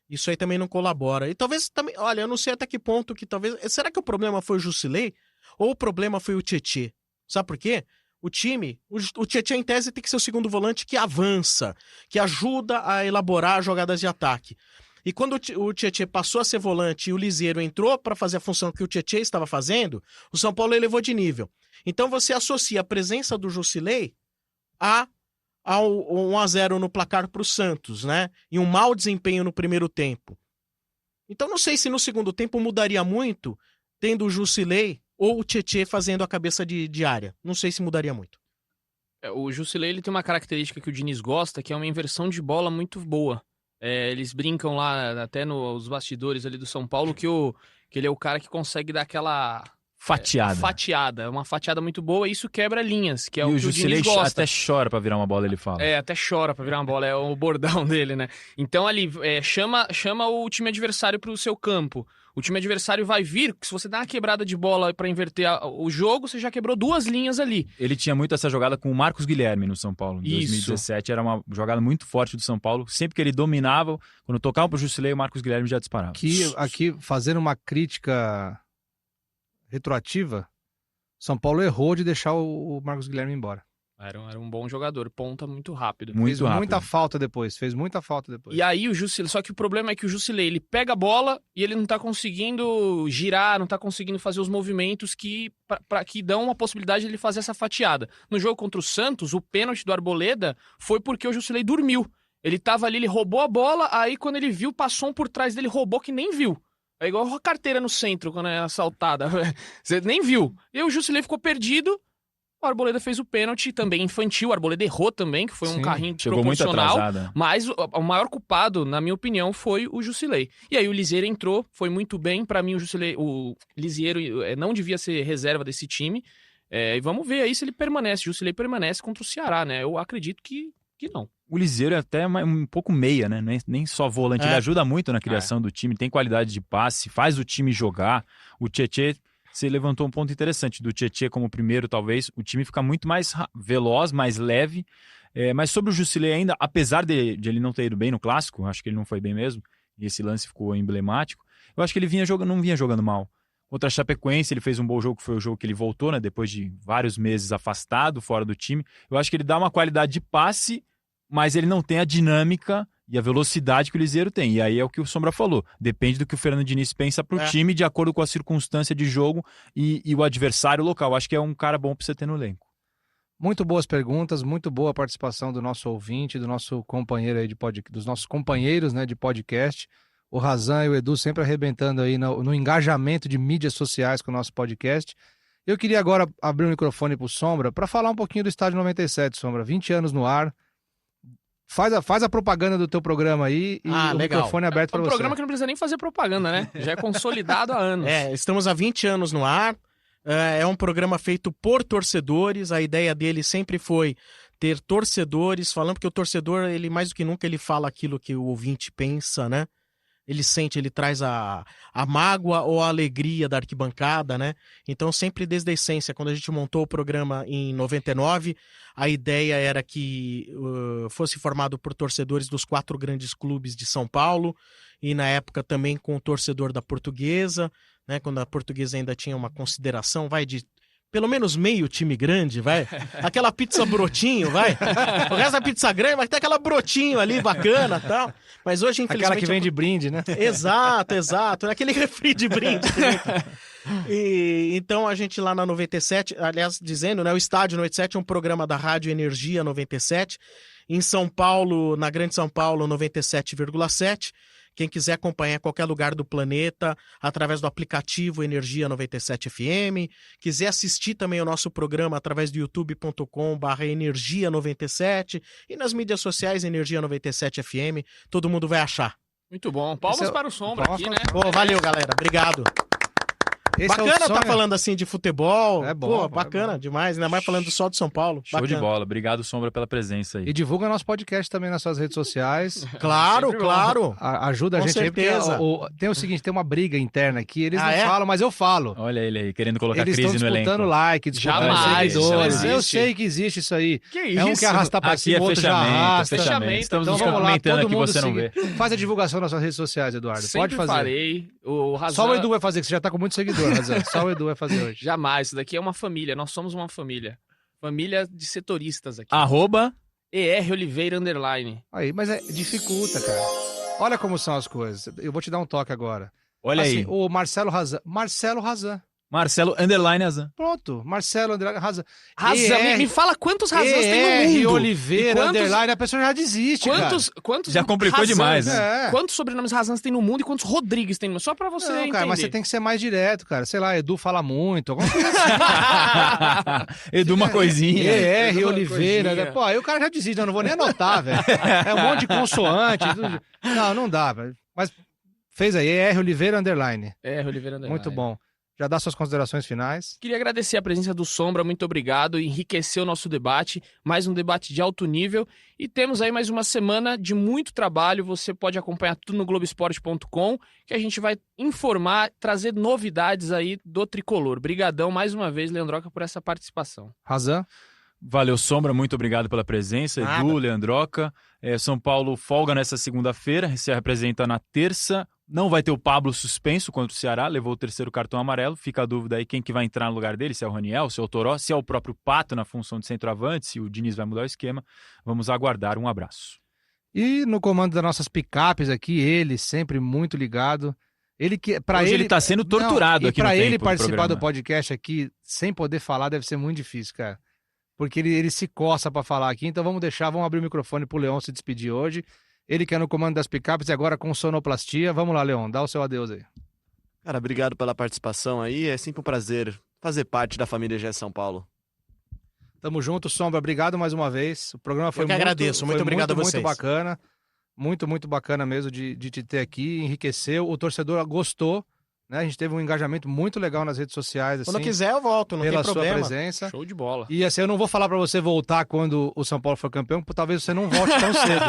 Isso aí também não colabora. E talvez também, olha, eu não sei até que ponto que talvez... Será que o problema foi o Jusilei ou o problema foi o Tietê? Sabe por quê? O Tietê, em tese, tem que ser o segundo volante que avança, que ajuda a elaborar jogadas de ataque. E quando o Tietê passou a ser volante e o Liseiro entrou para fazer a função que o Tietê estava fazendo, o São Paulo elevou de nível. Então você associa a presença do Jusilei ao 1-0 no placar para o Santos, né? E um mau desempenho no primeiro tempo. Então não sei se no segundo tempo mudaria muito, tendo o Jusilei ou o Tietê fazendo a cabeça de área. Não sei se mudaria muito. O Jusilei, ele tem uma característica que o Diniz gosta, que é uma inversão de bola muito boa. Eles brincam lá, até nos bastidores ali do São Paulo, que ele é o cara que consegue dar aquela... Fatiada. Uma fatiada muito boa, e isso quebra linhas, que é o E que o o Jusilei Diniz gosta. até chora pra virar uma bola, ele fala. Até chora pra virar uma bola, é o bordão dele, né? Então ali, chama o time adversário pro seu campo. O time adversário vai vir, se você dá uma quebrada de bola pra inverter o jogo, você já quebrou 2 linhas ali. Ele tinha muito essa jogada com o Marcos Guilherme no São Paulo. Em Isso. 2017 era uma jogada muito forte do São Paulo. Sempre que ele dominava, quando tocava pro Jusilei, o Marcos Guilherme já disparava. Aqui, fazendo uma crítica retroativa, São Paulo errou de deixar o Marcos Guilherme embora. Era um bom jogador, ponta muito rápido. Fez muita falta depois. E aí o Jusilei, só que o problema é que o Jusilei, ele pega a bola e ele não tá conseguindo girar, não tá conseguindo fazer os movimentos que dão uma possibilidade de ele fazer essa fatiada. No jogo contra o Santos, o pênalti do Arboleda foi porque o Jusilei dormiu. Ele tava ali, ele roubou a bola, aí quando ele viu, passou um por trás dele, roubou que nem viu. É igual a carteira no centro, quando é assaltada. Você nem viu. E o Jusilei ficou perdido. O Arboleda fez o pênalti, também infantil. O Arboleda errou também, que foi um carrinho chegou proporcional. muito atrasada. Mas o maior culpado, na minha opinião, foi o Jusilei. E aí o Liseiro entrou, foi muito bem. Pra mim, o Liseiro não devia ser reserva desse time. E vamos ver aí se ele permanece. O Jusilei permanece contra o Ceará, né? Eu acredito que não. O Liseiro é até um pouco meia, né? Nem só volante. Ele ajuda muito na criação do time, tem qualidade de passe, faz o time jogar. O Tietê, você levantou um ponto interessante do Tietê como primeiro, talvez. O time fica muito mais veloz, mais leve. Mas sobre o Jusilei ainda, apesar de ele não ter ido bem no Clássico, acho que ele não foi bem mesmo, e esse lance ficou emblemático, eu acho que ele não vinha jogando mal. Contra a Chapecoense, ele fez um bom jogo, que foi o jogo que ele voltou, né? Depois de vários meses afastado, fora do time. Eu acho que ele dá uma qualidade de passe, mas ele não tem a dinâmica e a velocidade que o Liseiro tem. E aí é o que o Sombra falou. Depende do que o Fernando Diniz pensa pro time, de acordo com a circunstância de jogo e o adversário local. Acho que é um cara bom pra você ter no elenco. Muito boas perguntas, muito boa a participação do nosso ouvinte, do nosso companheiro aí dos nossos companheiros, né, de podcast. O Razan e o Edu sempre arrebentando aí no engajamento de mídias sociais com o nosso podcast. Eu queria agora abrir o microfone pro Sombra para falar um pouquinho do Estádio 97, Sombra. 20 anos no ar. Faz a propaganda do teu programa aí e o microfone aberto para você. É um programa que não precisa nem fazer propaganda, né? Já é consolidado há anos. Estamos há 20 anos no ar. É um programa feito por torcedores. A ideia dele sempre foi ter torcedores falando, porque o torcedor, ele mais do que nunca, ele fala aquilo que o ouvinte pensa, né? Ele sente, ele traz a mágoa ou a alegria da arquibancada, né? Então, sempre desde a essência, quando a gente montou o programa em 99, a ideia era que fosse formado por torcedores dos 4 grandes clubes de São Paulo, e na época também com o torcedor da Portuguesa, né? Quando a Portuguesa ainda tinha uma consideração, de pelo menos meio time grande, vai. Aquela pizza brotinho, vai. O resto da pizza grande, vai ter aquela brotinho ali, bacana e tal. Mas hoje, infelizmente... Aquela que vem de brinde, né? Exato. Aquele refri de brinde. E então a gente lá na 97, aliás, dizendo, né? O Estádio 97 é um programa da Rádio Energia 97. Em São Paulo, na Grande São Paulo, 97,7. Quem quiser acompanhar em qualquer lugar do planeta, através do aplicativo Energia 97 FM. Quiser assistir também o nosso programa através do youtube.com/Energia 97. E nas mídias sociais, Energia 97 FM. Todo mundo vai achar. Muito bom. Palmas para o Sombra aqui, né? Valeu, galera. Obrigado. Bacana tá falando assim de futebol. É bom. Bacana demais. Ainda mais falando só do São Paulo. Show de bola. Obrigado, Sombra, pela presença aí. E divulga nosso podcast também nas suas redes sociais. Claro. Ajuda a gente certeza. aí, porque tem o seguinte, tem uma briga interna aqui. Eles não falam, mas eu falo. Olha ele aí, querendo colocar eles crise no elenco. Eles estão disputando like, disputando seguidores. Eu sei que existe isso aí. Que isso? É um que arrasta pra cima, o outro já arrasta. Fechamento. Estamos então vamos lá, comentando todo aqui, mundo você não vê. Faz a divulgação nas suas redes sociais, Eduardo. Pode fazer. Farei. Só o Edu vai fazer, que você já tá com muito seguidor, Razan. Só o Edu vai fazer hoje. Jamais, isso daqui é uma família, nós somos uma família. Família de setoristas aqui. @ER Oliveira _. Aí, mas dificulta, cara. Olha como são as coisas. Eu vou te dar um toque agora. Olha assim, aí. O Marcelo Razan. Marcelo Underline Razan. Pronto, Marcelo Underline Razan. Razan, me fala quantos Razans tem no mundo. Oliveira, Underline, a pessoa já desiste, quantos já complicou Razans, demais, né? Quantos sobrenomes Razans tem no mundo e quantos Rodrigues tem no mundo? Só pra você entender. Cara, mas você tem que ser mais direto, cara. Sei lá, Edu fala muito, alguma coisa assim. Edu uma coisinha. ER, Oliveira. Né? Pô, aí o cara já desiste, eu não vou nem anotar, velho. É um monte de consoante. Tudo. Não dá, velho. Mas fez aí, ER, Oliveira, Underline. Oliveira, Underline. Muito bom. Já dá suas considerações finais. Queria agradecer a presença do Sombra, muito obrigado, enriqueceu o nosso debate, mais um debate de alto nível, e temos aí mais uma semana de muito trabalho, você pode acompanhar tudo no Globoesporte.com, que a gente vai informar, trazer novidades aí do Tricolor. Brigadão mais uma vez, Leandroca, por essa participação. Razan. Valeu, Sombra, muito obrigado pela presença. Nada. Edu, Leandroca. São Paulo folga nessa segunda-feira, se apresenta na terça. Não vai ter o Pablo suspenso contra o Ceará, levou o 3º cartão amarelo. Fica a dúvida aí quem que vai entrar no lugar dele, se é o Raniel, se é o Toró, se é o próprio Pato na função de centroavante, se o Diniz vai mudar o esquema. Vamos aguardar, um abraço. E no comando das nossas picapes aqui, ele sempre muito ligado. Hoje ele tá sendo torturado aqui no Para ele tempo do participar programa. do podcast aqui, sem poder falar, deve ser muito difícil, cara. Porque ele se coça para falar aqui, então vamos abrir o microfone pro Leon se despedir hoje. Ele que é no comando das picapes e agora com sonoplastia. Vamos lá, Leon, dá o seu adeus aí. Cara, obrigado pela participação aí. É sempre um prazer fazer parte da família GE São Paulo. Tamo junto, Sombra. Obrigado mais uma vez. O programa foi agradeço. Muito obrigado a vocês. Muito bacana. Muito bacana mesmo de te ter aqui. Enriqueceu. O torcedor gostou. Né? A gente teve um engajamento muito legal nas redes sociais. Assim, quando quiser eu volto, não tem problema. Pela sua presença. Show de bola. E assim, eu não vou falar pra você voltar quando o São Paulo for campeão, porque talvez você não volte tão cedo.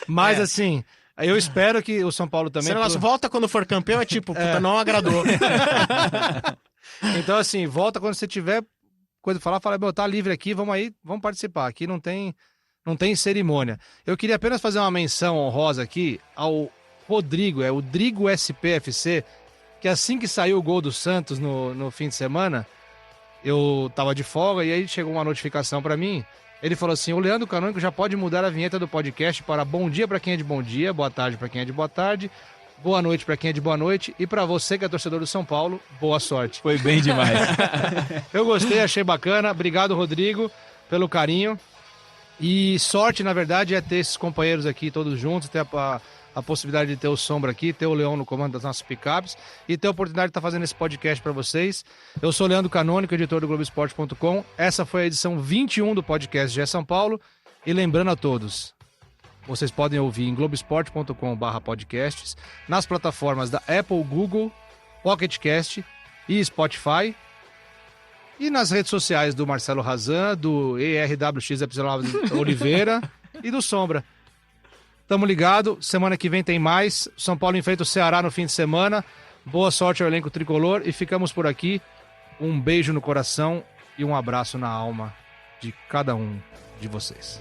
Mas assim, eu espero que o São Paulo também... Se o negócio volta quando for campeão, é tipo, puta, não agradou. Então assim, volta quando você tiver coisa pra falar, fala, meu, tá livre aqui, vamos aí, vamos participar. Aqui não tem cerimônia. Eu queria apenas fazer uma menção honrosa aqui ao Rodrigo, o Drigo SPFC, que assim que saiu o gol do Santos no fim de semana, eu tava de folga e aí chegou uma notificação pra mim. Ele falou assim: o Leandro Canônico já pode mudar a vinheta do podcast para bom dia pra quem é de bom dia, boa tarde pra quem é de boa tarde, boa noite pra quem é de boa noite e pra você que é torcedor do São Paulo, boa sorte. Foi bem demais. Eu gostei, achei bacana. Obrigado, Rodrigo, pelo carinho. E sorte, na verdade, é ter esses companheiros aqui todos juntos, ter a possibilidade de ter o Sombra aqui, ter o Leão no comando das nossas picapes e ter a oportunidade de estar fazendo esse podcast para vocês. Eu sou o Leandro Canônico, editor do Globoesporte.com. Essa foi a edição 21 do podcast GE São Paulo. E lembrando a todos, vocês podem ouvir em globoesporte.com/podcasts, nas plataformas da Apple, Google, Pocket Cast e Spotify. E nas redes sociais do Marcelo Razan, do ERWXY Oliveira e do Sombra. Tamo ligado, semana que vem tem mais. São Paulo enfrenta o Ceará no fim de semana. Boa sorte ao elenco tricolor e ficamos por aqui. Um beijo no coração e um abraço na alma de cada um de vocês.